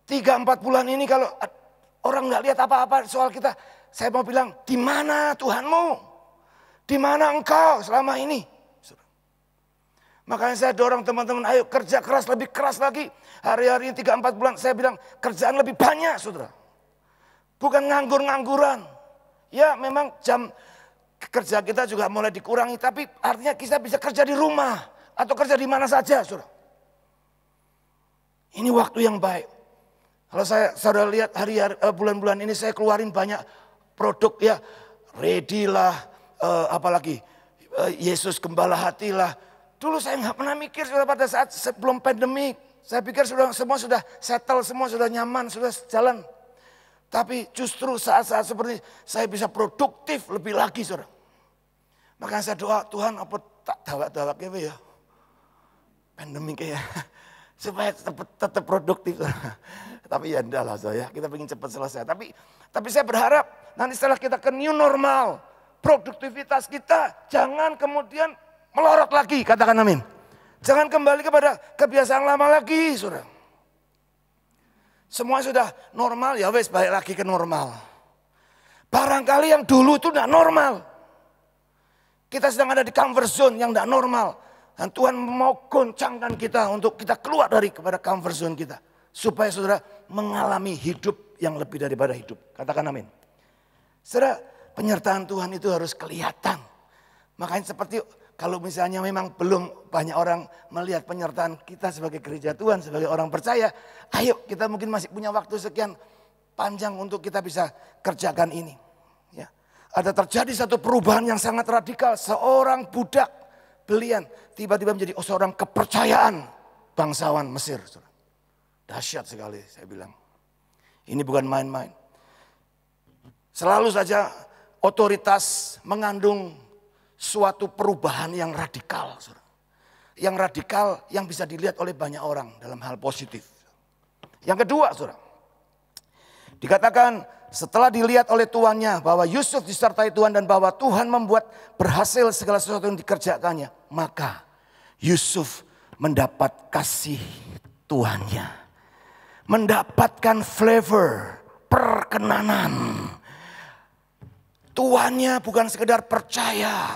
3-4 bulan ini kalau orang nggak lihat apa-apa soal kita, saya mau bilang, di mana Tuhanmu? Di mana engkau selama ini? Makanya saya dorong teman-teman, ayo kerja keras, lebih keras lagi. Hari-hari ini 3-4 bulan saya bilang kerjaan lebih banyak, saudara. Bukan nganggur-ngangguran. Ya memang jam kerja kita juga mulai dikurangi, tapi artinya kita bisa kerja di rumah atau kerja di mana saja, saudara. Ini waktu yang baik. Kalau saudara lihat hari-hari bulan-bulan ini saya keluarin banyak produk ya, ready lah, apalagi Yesus Gembala Hati lah. Dulu saya nggak pernah mikir sudah pada saat sebelum pandemi, saya pikir semua sudah settle, semua sudah nyaman, sudah jalan. Tapi justru saat-saat seperti saya bisa produktif lebih lagi, saudara. Makanya saya doa, Tuhan apa tak dawak-dawak ya, pandemi kayak supaya tetap produktif. Tapi ya enggak lah, saya kita ingin cepat selesai. Tapi saya berharap nanti setelah kita ke new normal, produktivitas kita jangan kemudian melorot lagi, katakan amin. Jangan kembali kepada kebiasaan lama lagi, saudara. Semua sudah normal, ya wes balik lagi ke normal. Barangkali yang dulu itu enggak normal. Kita sedang ada di comfort zone yang tidak normal. Dan Tuhan mau goncangkan kita untuk kita keluar kepada comfort zone kita. Supaya saudara mengalami hidup yang lebih daripada hidup. Katakan amin. Saudara, penyertaan Tuhan itu harus kelihatan. Makanya seperti kalau misalnya memang belum banyak orang melihat penyertaan kita sebagai gereja Tuhan, sebagai orang percaya. Ayo kita mungkin masih punya waktu sekian panjang untuk kita bisa kerjakan ini. Ya. Ada terjadi satu perubahan yang sangat radikal. Seorang budak belian tiba-tiba menjadi seorang kepercayaan bangsawan Mesir. Dahsyat sekali saya bilang. Ini bukan main-main. Selalu saja otoritas mengandung suatu perubahan yang radikal. Yang radikal yang bisa dilihat oleh banyak orang dalam hal positif. Yang kedua, saudara. Dikatakan setelah dilihat oleh tuannya bahwa Yusuf disertai Tuhan dan bahwa Tuhan membuat berhasil segala sesuatu yang dikerjakannya. Maka Yusuf mendapat kasih tuannya. Mendapatkan flavor, perkenanan. Tuannya bukan sekedar percaya,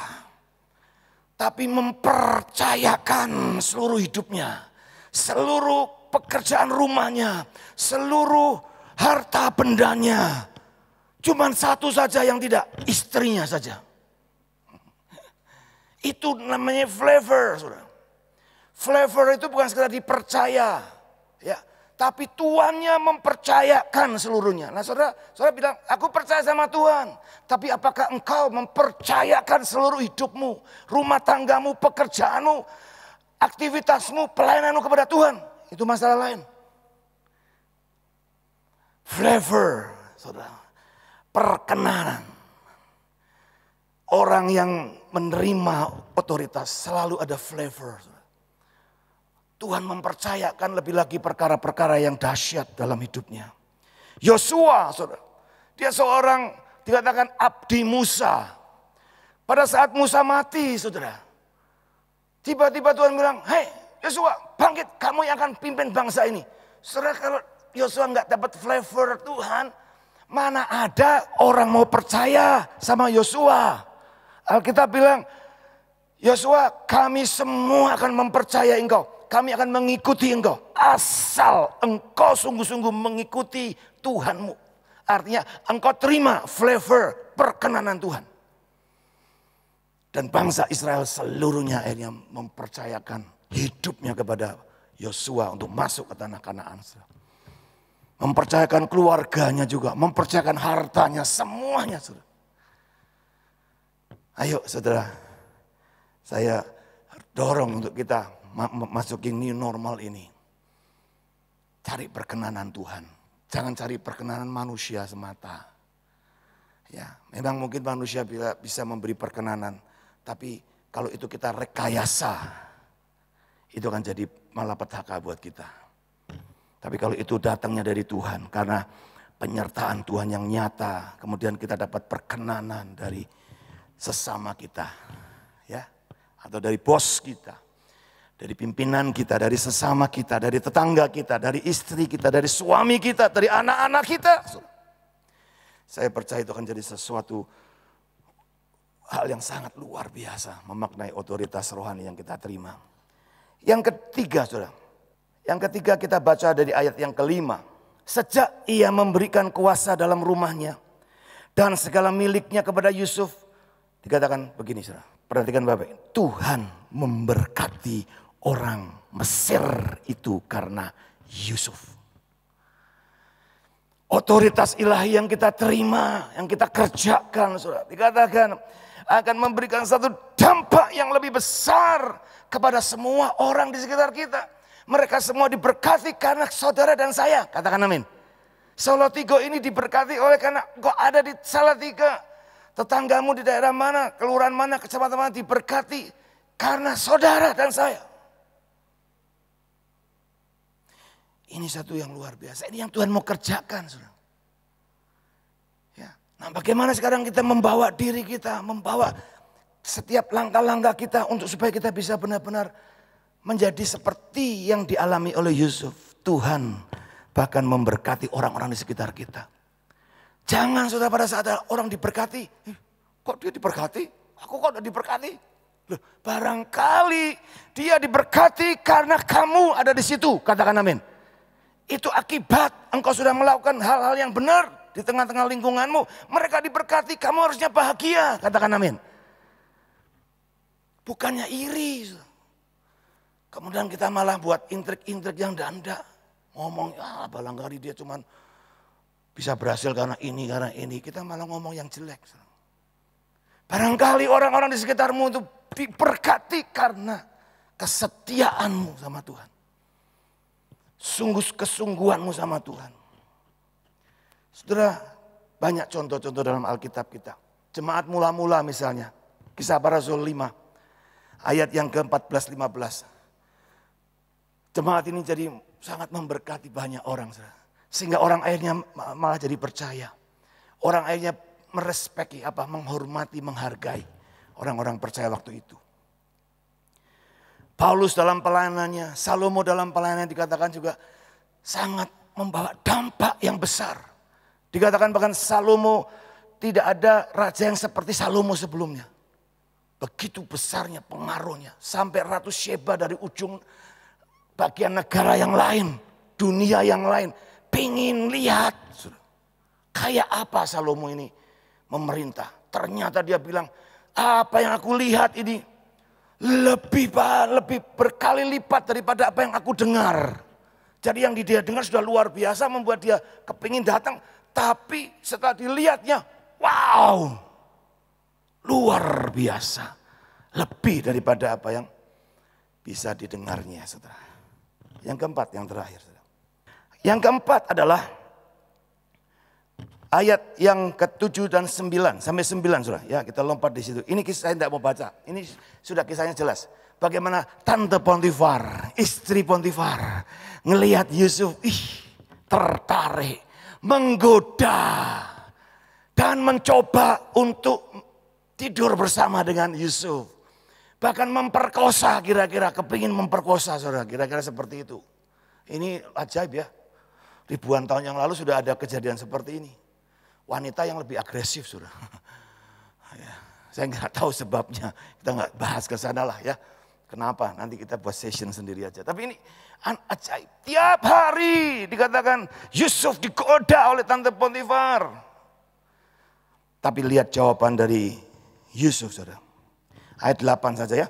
tapi mempercayakan seluruh hidupnya, seluruh pekerjaan rumahnya, seluruh harta bendanya. Cuman satu saja yang tidak, istrinya saja. Itu namanya flavor, saudara. Flavor itu bukan sekedar dipercaya, ya. Tapi tuannya mempercayakan seluruhnya. Nah saudara bilang, aku percaya sama Tuhan. Tapi apakah engkau mempercayakan seluruh hidupmu, rumah tanggamu, pekerjaanmu, aktivitasmu, pelayananmu kepada Tuhan? Itu masalah lain. Flavor, saudara. Perkenanan. Orang yang menerima otoritas selalu ada flavor. Tuhan mempercayakan lebih lagi perkara-perkara yang dahsyat dalam hidupnya. Yosua, saudara. Dia seorang dikatakan abdi Musa. Pada saat Musa mati, saudara. Tiba-tiba Tuhan bilang, hei Yosua, bangkit, kamu yang akan pimpin bangsa ini. Saudara, kalau Yosua nggak dapat flavor Tuhan, mana ada orang mau percaya sama Yosua. Alkitab bilang, Yosua, kami semua akan mempercayai engkau. Kami akan mengikuti engkau. Asal engkau sungguh-sungguh mengikuti Tuhanmu. Artinya engkau terima flavor perkenanan Tuhan. Dan bangsa Israel seluruhnya akhirnya mempercayakan hidupnya kepada Yosua untuk masuk ke tanah Kanaan. Mempercayakan keluarganya juga. Mempercayakan hartanya, semuanya. Ayo saudara, saya dorong untuk kita masukin new normal ini. Cari perkenanan Tuhan. Jangan cari perkenanan manusia semata. Ya, memang mungkin manusia bisa memberi perkenanan. Tapi kalau itu kita rekayasa, itu akan jadi malapetaka buat kita. Tapi kalau itu datangnya dari Tuhan, karena penyertaan Tuhan yang nyata, kemudian kita dapat perkenanan dari sesama kita. Ya, atau dari bos kita. Dari pimpinan kita, dari sesama kita, dari tetangga kita, dari istri kita, dari suami kita, dari anak-anak kita. Saya percaya itu akan jadi sesuatu hal yang sangat luar biasa. Memaknai otoritas rohani yang kita terima. Yang ketiga, saudara. Yang ketiga kita baca dari ayat yang kelima. Sejak ia memberikan kuasa dalam rumahnya dan segala miliknya kepada Yusuf. Dikatakan begini, saudara. Perhatikan Bapak. Tuhan memberkati orang Mesir itu karena Yusuf. Otoritas ilahi yang kita terima, yang kita kerjakan, saudara. Dikatakan akan memberikan satu dampak yang lebih besar kepada semua orang di sekitar kita. Mereka semua diberkati karena saudara dan saya. Katakan amin. Salatiga ini diberkati oleh karena kok ada di Salatiga. Tetanggamu di daerah mana, kelurahan mana, kecamatan mana diberkati karena saudara dan saya. Ini satu yang luar biasa. Ini yang Tuhan mau kerjakan, saudara. Ya. Nah, bagaimana sekarang kita membawa diri kita, membawa setiap langkah-langkah kita untuk supaya kita bisa benar-benar menjadi seperti yang dialami oleh Yusuf. Tuhan bahkan memberkati orang-orang di sekitar kita. Jangan saudara pada saat ada orang diberkati, kok dia diberkati? Aku kok udah diberkati? Loh, barangkali dia diberkati karena kamu ada di situ. Katakan amin. Itu akibat engkau sudah melakukan hal-hal yang benar di tengah-tengah lingkunganmu. Mereka diberkati, kamu harusnya bahagia. Katakan amin. Bukannya iri. Kemudian kita malah buat intrik-intrik yang danda. Ngomong, ya barangkali dia cuman bisa berhasil karena ini. Kita malah ngomong yang jelek. Barangkali orang-orang di sekitarmu itu diberkati karena kesetiaanmu sama Tuhan. Sungguh kesungguhanmu sama Tuhan. Saudara, banyak contoh-contoh dalam Alkitab kita. Jemaat mula-mula misalnya. Kisah Para Rasul 5. Ayat yang ke-14-15. Jemaat ini jadi sangat memberkati banyak orang. Sehingga orang akhirnya malah jadi percaya. Orang akhirnya merespeki, menghormati, menghargai orang-orang percaya waktu itu. Paulus dalam pelayanannya, Salomo dalam pelayanannya dikatakan juga sangat membawa dampak yang besar. Dikatakan bahkan Salomo tidak ada raja yang seperti Salomo sebelumnya. Begitu besarnya pengaruhnya. Sampai Ratu Sheba dari ujung bagian negara yang lain, dunia yang lain. Pingin lihat kayak apa Salomo ini memerintah. Ternyata dia bilang, apa yang aku lihat ini lebih berkali lipat daripada apa yang aku dengar. Jadi yang dia dengar sudah luar biasa, membuat dia kepingin datang. Tapi setelah dilihatnya, wow, luar biasa. Lebih daripada apa yang bisa didengarnya, saudara. Yang keempat, yang terakhir. Saudara. Yang keempat adalah ayat yang ke-7 dan 9 sampai 9, saudara. Ya, kita lompat di situ. Ini kisah saya tidak mau baca. Ini sudah kisahnya jelas. Bagaimana Tante Potifar, istri Potifar, ngelihat Yusuf, tertarik, menggoda, dan mencoba untuk tidur bersama dengan Yusuf. Bahkan memperkosa, kira-kira kepingin memperkosa, saudara. Kira-kira seperti itu. Ini ajaib ya. Ribuan tahun yang lalu sudah ada kejadian seperti ini. Wanita yang lebih agresif, saudara. Ya, saya nggak tahu sebabnya, kita nggak bahas ke sana lah ya. Kenapa? Nanti kita buat session sendiri aja. Tapi ini ajaib. Tiap hari dikatakan Yusuf digoda oleh Tante Potifar. Tapi lihat jawaban dari Yusuf, saudara. Ayat 8 saja ya.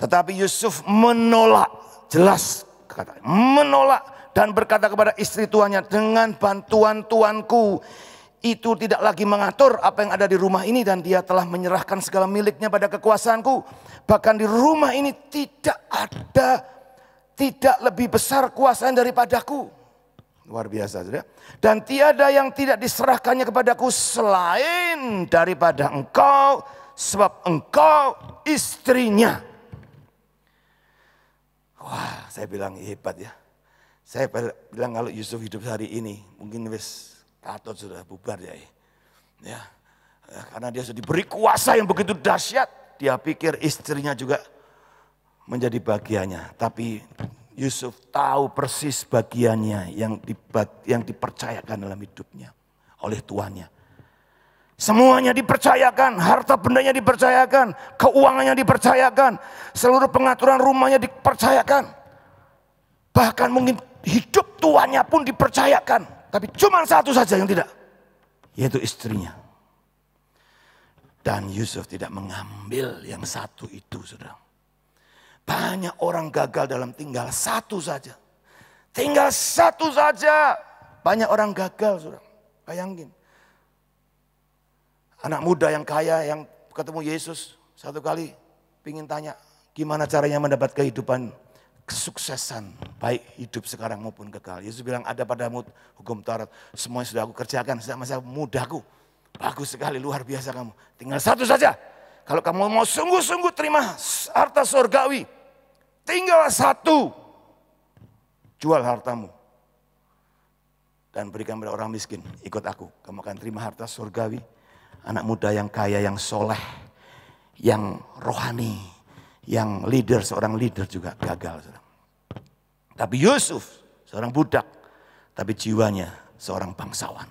Tetapi Yusuf menolak, jelas kata, menolak dan berkata kepada istri tuannya, dengan bantuan tuanku itu tidak lagi mengatur apa yang ada di rumah ini, dan dia telah menyerahkan segala miliknya pada kekuasaanku. Bahkan di rumah ini tidak lebih besar kuasaan daripadaku. Luar biasa, saudara. Dan tiada yang tidak diserahkannya kepadaku selain daripada engkau, sebab engkau istrinya. Wah, saya bilang hebat ya. Saya bilang kalau Yusuf hidup hari ini, mungkin wis katut sudah bubar ya. Ya, karena dia sudah diberi kuasa yang begitu dahsyat. Dia pikir istrinya juga menjadi bagiannya. Tapi Yusuf tahu persis bagiannya yang dipercayakan dalam hidupnya oleh tuannya. Semuanya dipercayakan, harta bendanya dipercayakan, keuangannya dipercayakan, seluruh pengaturan rumahnya dipercayakan. Bahkan mungkin hidup tuannya pun dipercayakan. Tapi cuma satu saja yang tidak, yaitu istrinya. Dan Yusuf tidak mengambil yang satu itu, saudara. Banyak orang gagal dalam tinggal satu saja. Tinggal satu saja. Banyak orang gagal, saudara. Bayangin. Anak muda yang kaya yang ketemu Yesus satu kali pingin tanya gimana caranya mendapat kehidupan kesuksesan baik hidup sekarang maupun kekal. Yesus bilang ada padamu hukum Taurat, semuanya sudah aku kerjakan sejak masa mudaku. Bagus sekali, luar biasa kamu. Tinggal satu saja. Kalau kamu mau sungguh-sungguh terima harta surgawi, tinggal satu. Jual hartamu dan berikan pada orang miskin. Ikut aku, kamu akan terima harta surgawi. Anak muda yang kaya, yang soleh, yang rohani, yang leader, seorang leader juga gagal. Tapi Yusuf, seorang budak, tapi jiwanya seorang bangsawan.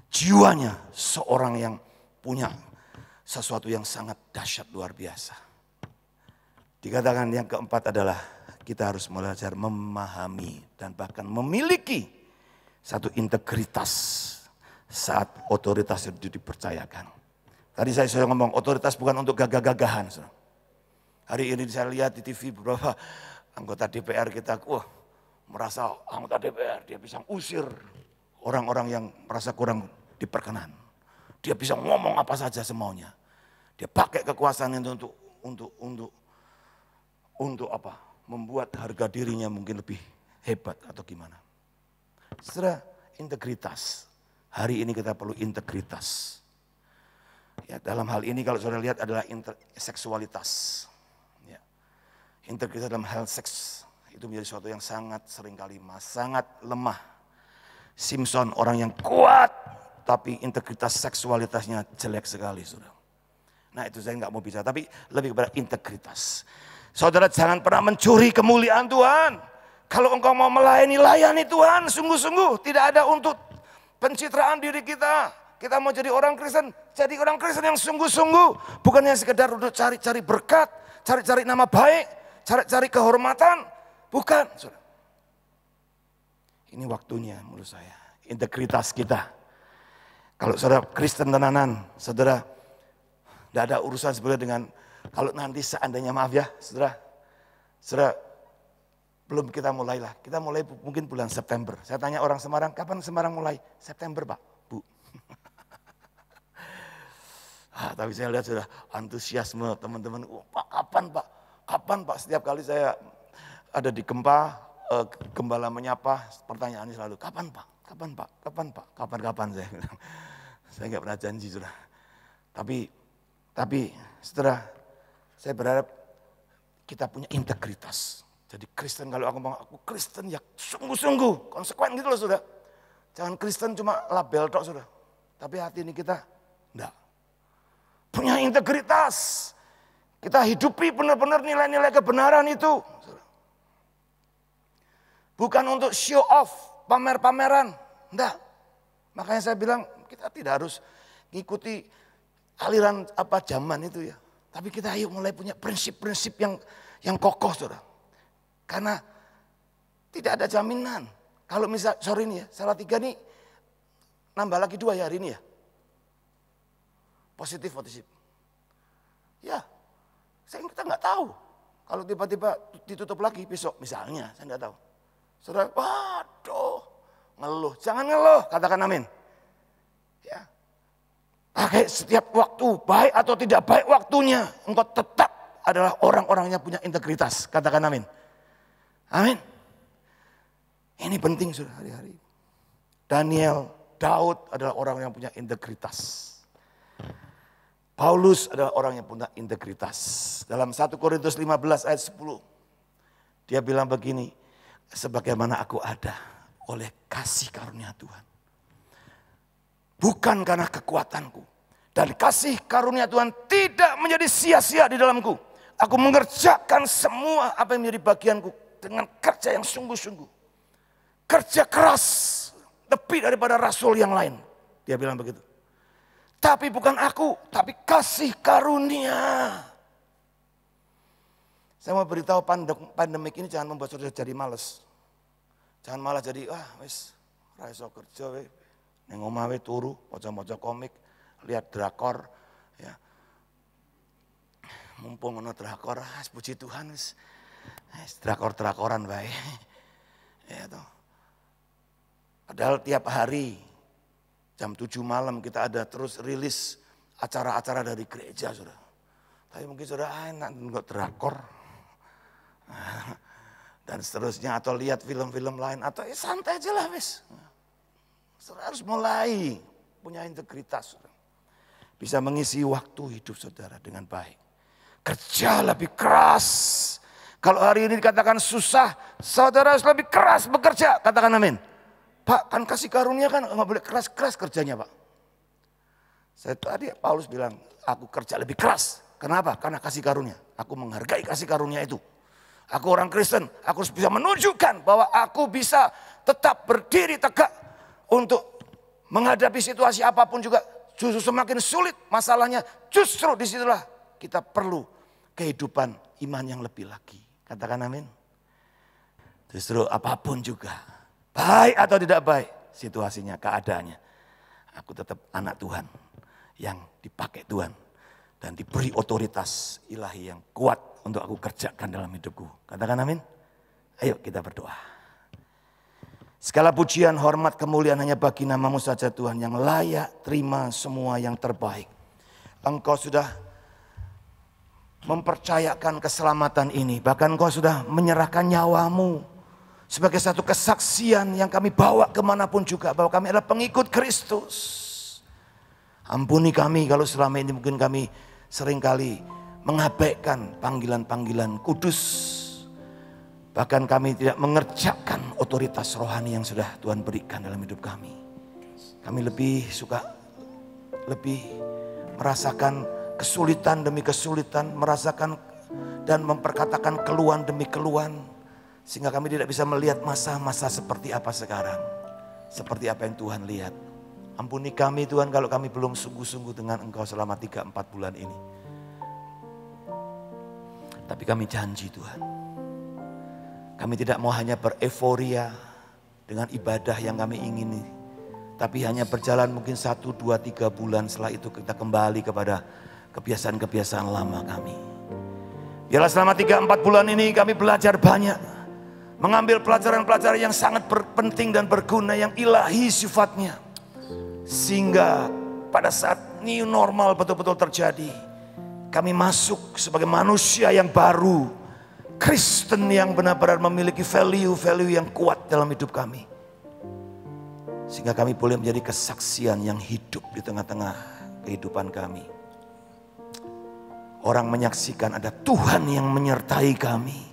Jiwanya seorang yang punya sesuatu yang sangat dahsyat luar biasa. Dikatakan yang keempat adalah kita harus belajar memahami dan bahkan memiliki satu integritas saat otoritas itu dipercayakan. Tadi saya sudah ngomong otoritas bukan untuk gagah-gagahan. Hari ini saya lihat di TV beberapa anggota DPR kita, merasa anggota DPR dia bisa usir orang-orang yang merasa kurang diperkenan. Dia bisa ngomong apa saja semaunya. Dia pakai kekuasaan itu untuk apa? Membuat harga dirinya mungkin lebih hebat atau gimana. Saudara, integritas. Hari ini kita perlu integritas. Ya, dalam hal ini kalau saudara lihat adalah seksualitas. Ya. Integritas dalam hal seks itu menjadi sesuatu yang sangat seringkali sangat lemah. Simpson orang yang kuat, tapi integritas seksualitasnya jelek sekali, saudara. Nah itu saya nggak mau bicara, tapi lebih kepada integritas. Saudara jangan pernah mencuri kemuliaan Tuhan. Kalau engkau mau layani Tuhan, sungguh-sungguh tidak ada untuk pencitraan diri kita. Kita mau jadi orang Kristen yang sungguh-sungguh. Bukan yang sekedar untuk cari-cari berkat, cari-cari nama baik, cari-cari kehormatan. Bukan. Saudara. Ini waktunya menurut saya. Integritas kita. Kalau saudara Kristen tenanan, saudara tidak ada urusan sebenarnya dengan kalau nanti seandainya maaf ya, saudara belum kita mulailah. Kita mulai mungkin bulan September. Saya tanya orang Semarang, kapan Semarang mulai? September Pak, Bu. Tapi saya lihat sudah antusiasme teman-teman. Pak, kapan Pak? Kapan Pak? Setiap kali saya ada di Gempa, gembala menyapa, pertanyaannya selalu, kapan Pak? Kapan Pak? Kapan Pak? Kapan-kapan saya bilang. Saya nggak pernah janji sudah. Tapi saudara, saya berharap kita punya integritas. Jadi Kristen, kalau aku ngomong aku Kristen ya sungguh-sungguh, konsekuen gitu loh saudara. Jangan Kristen cuma label tok saudara. Tapi hati ini kita enggak. Punya integritas. Kita hidupi benar-benar nilai-nilai kebenaran itu. Bukan untuk show off, pamer-pameran. Enggak. Makanya saya bilang kita tidak harus ngikuti aliran zaman itu ya. Tapi kita ayo mulai punya prinsip-prinsip yang kokoh saudara. Karena tidak ada jaminan. Kalau misal sore ini ya, Salatiga nih nambah lagi 2 ya hari ini ya. Positif. Ya, kita nggak tahu. Kalau tiba-tiba ditutup lagi besok misalnya, saya nggak tahu. Saudara, waduh, ngeluh. Jangan ngeluh, katakan amin. Ya, pakai setiap waktu, baik atau tidak baik waktunya, engkau tetap adalah orang-orang yang punya integritas. Katakan amin. Amin. Ini penting sudah hari-hari. Daniel, Daud adalah orang yang punya integritas. Paulus adalah orang yang punya integritas. Dalam 1 Korintus 15 ayat 10. Dia bilang begini, sebagaimana aku ada oleh kasih karunia Tuhan. Bukan karena kekuatanku. Dan kasih karunia Tuhan tidak menjadi sia-sia di dalamku. Aku mengerjakan semua apa yang menjadi bagianku dengan kerja yang sungguh-sungguh. Kerja keras lebih daripada rasul yang lain. Dia bilang begitu. Tapi bukan aku, tapi kasih karunia. Saya mau beritahu pandemik ini jangan membuat saudara jadi malas. Jangan malah jadi, wis ra iso kerja we. Ning omah we turu, maca-maca komik, lihat drakor ya. Mumpung ono drakor, puji Tuhan wis drakor-drakoran wae. Ya toh. Padahal tiap hari jam 7 malam kita ada terus rilis acara-acara dari gereja saudara. Tapi mungkin saudara enak nggak drakor. Dan seterusnya atau lihat film-film lain atau santai aja lah wis. Saudara harus mulai punya integritas. Saudara. Bisa mengisi waktu hidup saudara dengan baik. Kerja lebih keras. Kalau hari ini dikatakan susah, saudara harus lebih keras bekerja. Katakan amin. Pak, kan kasih karunia kan nggak boleh keras-keras kerjanya Pak. Saya tadi Paulus bilang, aku kerja lebih keras. Kenapa? Karena kasih karunia. Aku menghargai kasih karunia itu. Aku orang Kristen, aku harus bisa menunjukkan bahwa aku bisa tetap berdiri tegak untuk menghadapi situasi apapun juga justru semakin sulit masalahnya, justru disitulah kita perlu kehidupan iman yang lebih lagi. Katakan amin. Justru apapun juga, baik atau tidak baik situasinya, keadaannya, aku tetap anak Tuhan yang dipakai Tuhan dan diberi otoritas ilahi yang kuat untuk aku kerjakan dalam hidupku. Katakan amin. Ayo kita berdoa. Segala pujian, hormat, kemuliaan hanya bagi nama-Mu saja Tuhan yang layak terima semua yang terbaik. Engkau sudah mempercayakan keselamatan ini. Bahkan Engkau sudah menyerahkan nyawa-Mu sebagai satu kesaksian yang kami bawa kemanapun juga. Bahwa kami adalah pengikut Kristus. Ampuni kami kalau selama ini mungkin kami seringkali mengabaikan panggilan-panggilan kudus. Bahkan kami tidak mengerjakan otoritas rohani yang sudah Tuhan berikan dalam hidup kami. Kami lebih merasakan kesulitan demi kesulitan, merasakan dan memperkatakan keluhan demi keluhan. Sehingga kami tidak bisa melihat masa-masa seperti apa sekarang. Seperti apa yang Tuhan lihat. Ampuni kami Tuhan kalau kami belum sungguh-sungguh dengan Engkau selama 3-4 bulan ini. Tapi kami janji Tuhan. Kami tidak mau hanya bereforia dengan ibadah yang kami ingini. Tapi hanya berjalan mungkin 1, 2, 3 bulan, setelah itu kita kembali kepada kebiasaan-kebiasaan lama kami. Biarlah selama 3-4 bulan ini kami belajar banyak. Mengambil pelajaran-pelajaran yang sangat penting dan berguna, yang ilahi sifatnya. Sehingga pada saat new normal betul-betul terjadi, kami masuk sebagai manusia yang baru. Kristen yang benar-benar memiliki value-value yang kuat dalam hidup kami. Sehingga kami boleh menjadi kesaksian yang hidup di tengah-tengah kehidupan kami. Orang menyaksikan ada Tuhan yang menyertai kami.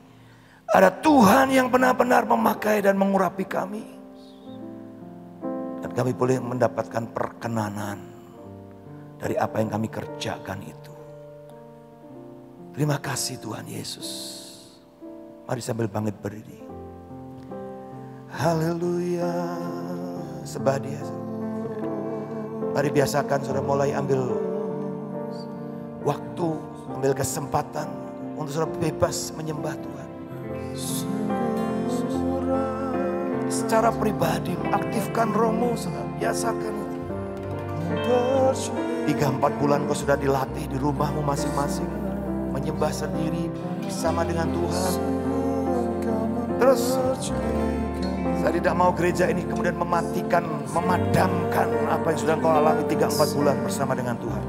Ada Tuhan yang benar-benar memakai dan mengurapi kami. Dan kami boleh mendapatkan perkenanan dari apa yang kami kerjakan itu. Terima kasih Tuhan Yesus. Mari sambil bangkit berdiri. Haleluya. Sembah Dia. Mari biasakan sudah mulai ambil waktu, ambil kesempatan untuk sudah bebas menyembah Tuhan. Secara pribadi aktifkan rohmu, biasakan itu. 3-4 bulan kau sudah dilatih di rumahmu masing-masing, menyembah sendiri bersama dengan Tuhan. Terus saya tidak mau gereja ini kemudian memadamkan apa yang sudah kau alami 3-4 bulan bersama dengan Tuhan.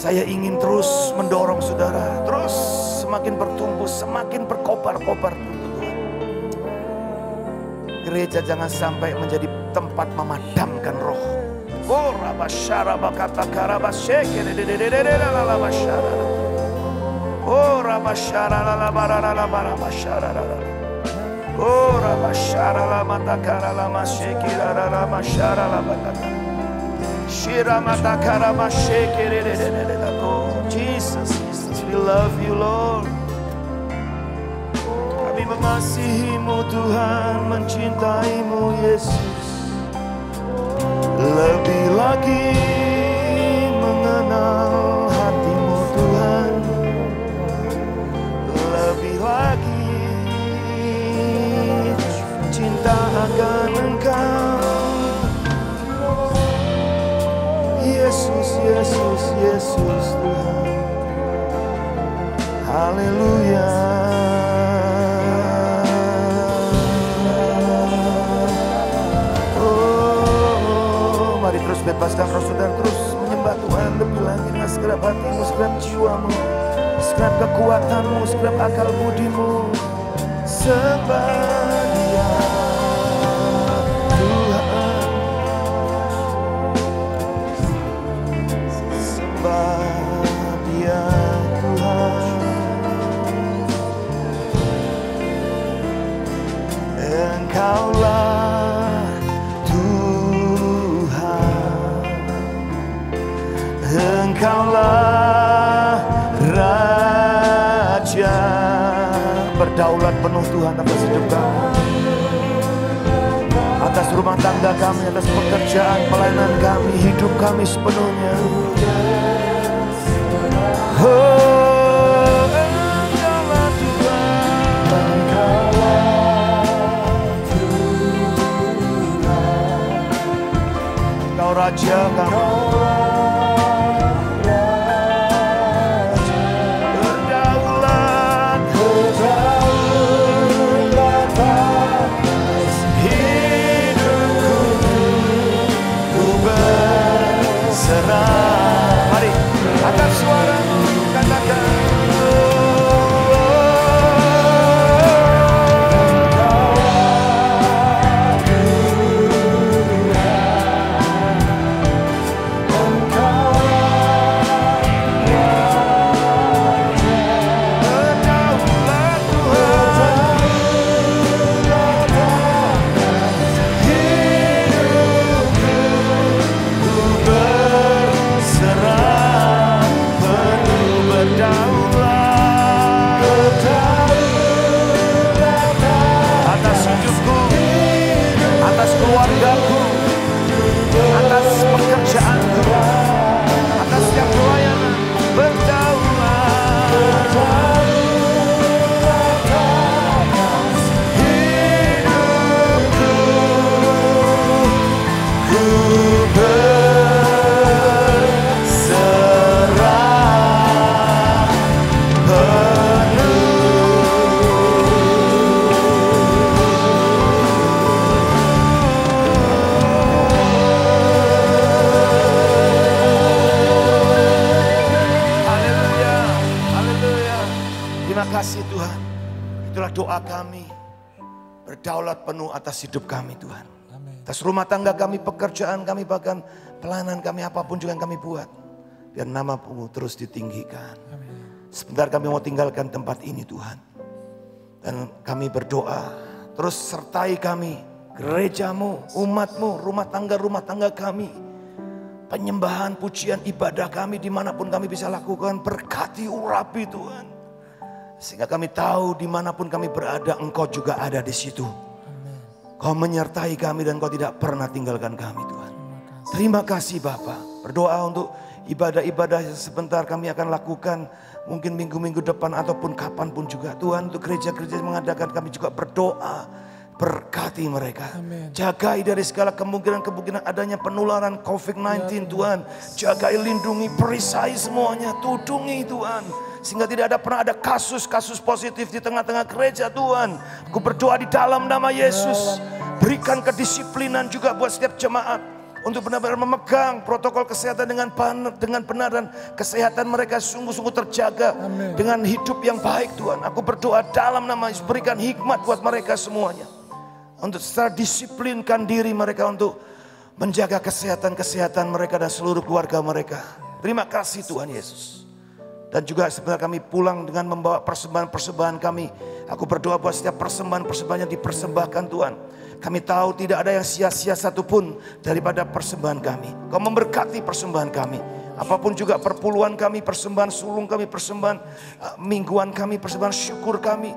Saya ingin terus mendorong saudara, terus semakin bertumbuh, semakin berkobar-kobar untuk Tuhan. Gereja jangan sampai menjadi tempat memadamkan roh. Oh, rabasyara bakata karabaseke dededededededala basyara. Oh, rabasyara la barara la barabasyara. Oh, rabasyara la matakara la masyeke la basyara la bakata. Oh Jesus, we love you Lord. Kami mengasihi-Mu Tuhan, mencintai-Mu Yesus. Lebih lagi mengenal hati-Mu Tuhan. Lebih lagi cinta akan Engkau. Yesus, Yesus, Yesus Tuhan. Haleluya. Oh, mari terus bebaskan roh saudara, terus menyembah Tuhan lebih lagi. Segenap hatimu, segenap jiwamu, segenap kekuatanmu, segenap akal budimu. Sembah Dia. Dia Tuhan. Engkaulah Tuhan. Engkaulah Raja. Berdaulat penuh Tuhan atas hidup kami, atas rumah tangga kami, atas pekerjaan, pelayanan kami, hidup kami sepenuhnya. Oh, Engkaulah Tuhan. Engkau Raja kami. Mari, angkat suara, katakan. Kasih Tuhan, itulah doa kami, berdaulat penuh atas hidup kami Tuhan. Atas rumah tangga kami, pekerjaan kami, bahkan pelayanan kami, apapun juga yang kami buat. Biar nama-Mu terus ditinggikan. Sebentar kami mau tinggalkan tempat ini Tuhan. Dan kami berdoa, terus sertai kami, gereja-Mu, umat-Mu, rumah tangga kami. Penyembahan, pujian, ibadah kami dimanapun kami bisa lakukan, berkati, urapi Tuhan. Sehingga kami tahu dimanapun kami berada, Engkau juga ada di situ. Kau menyertai kami dan Kau tidak pernah tinggalkan kami Tuhan. Terima kasih Bapa. Berdoa untuk ibadah-ibadah yang sebentar kami akan lakukan. Mungkin minggu-minggu depan ataupun kapanpun juga. Tuhan, untuk gereja-gereja yang mengadakan, kami juga berdoa. Berkati mereka. Jagai dari segala kemungkinan adanya penularan COVID-19 Tuhan. Jagai, lindungi, perisai semuanya. Tudungi Tuhan. Sehingga tidak pernah ada kasus-kasus positif di tengah-tengah gereja Tuhan. Aku berdoa di dalam nama Yesus. Berikan kedisiplinan juga buat setiap jemaat. Untuk benar-benar memegang protokol kesehatan dengan benar. Dan kesehatan mereka sungguh-sungguh terjaga. Dengan hidup yang baik Tuhan. Aku berdoa dalam nama Yesus. Berikan hikmat buat mereka semuanya. Untuk secara disiplinkan diri mereka untuk menjaga kesehatan mereka dan seluruh keluarga mereka. Terima kasih Tuhan Yesus. Dan juga sebenarnya kami pulang dengan membawa persembahan-persembahan kami. Aku berdoa buat setiap persembahan yang dipersembahkan Tuhan. Kami tahu tidak ada yang sia-sia satupun daripada persembahan kami. Kau memberkati persembahan kami. Apapun juga perpuluhan kami, persembahan sulung kami, persembahan mingguan kami, persembahan syukur kami.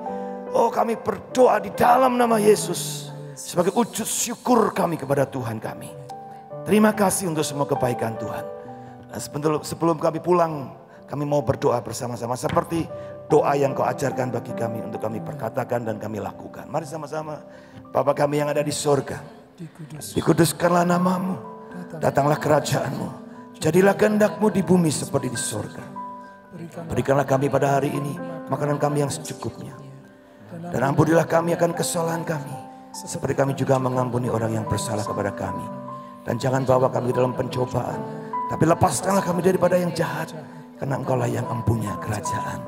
Oh, kami berdoa di dalam nama Yesus. Sebagai wujud syukur kami kepada Tuhan kami. Terima kasih untuk semua kebaikan Tuhan. Dan sebelum kami pulang, kami mau berdoa bersama-sama seperti doa yang Kau ajarkan bagi kami untuk kami perkatakan dan kami lakukan. Mari sama-sama. Bapa kami yang ada di sorga, dikuduskanlah nama-Mu, datanglah kerajaan-Mu, jadilah kehendak-Mu di bumi seperti di sorga. Berikanlah kami pada hari ini makanan kami yang secukupnya. Dan ampunilah kami akan kesalahan kami, seperti kami juga mengampuni orang yang bersalah kepada kami. Dan jangan bawa kami dalam pencobaan, tapi lepaskanlah kami daripada yang jahat. Karena Engkaulah yang mempunyai kerajaan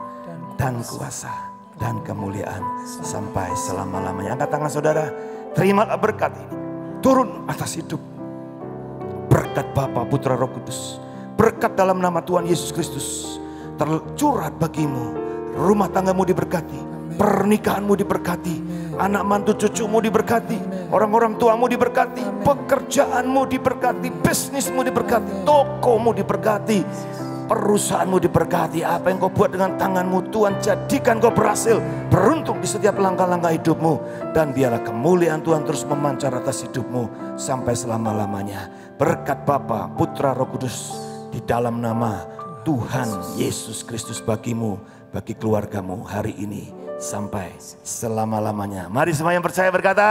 dan kuasa dan kemuliaan sampai selama-lamanya. Angkat tangan saudara, terimalah berkat ini. Turun atas hidup. Berkat Bapa, Putra, Roh Kudus. Berkat dalam nama Tuhan Yesus Kristus. Tercurah bagimu. Rumah tanggamu diberkati. Pernikahanmu diberkati. Anak mantu cucumu diberkati. Orang-orang tuamu diberkati. Pekerjaanmu diberkati. Bisnismu diberkati. Tokomu diberkati. Perusahaanmu diberkati, apa yang kau buat dengan tanganmu Tuhan jadikan kau berhasil, beruntung di setiap langkah-langkah hidupmu. Dan biarlah kemuliaan Tuhan terus memancar atas hidupmu sampai selama-lamanya. Berkat Bapa, Putra, Roh Kudus di dalam nama Tuhan Yesus Kristus bagimu, bagi keluargamu hari ini sampai selama-lamanya. Mari semua yang percaya berkata,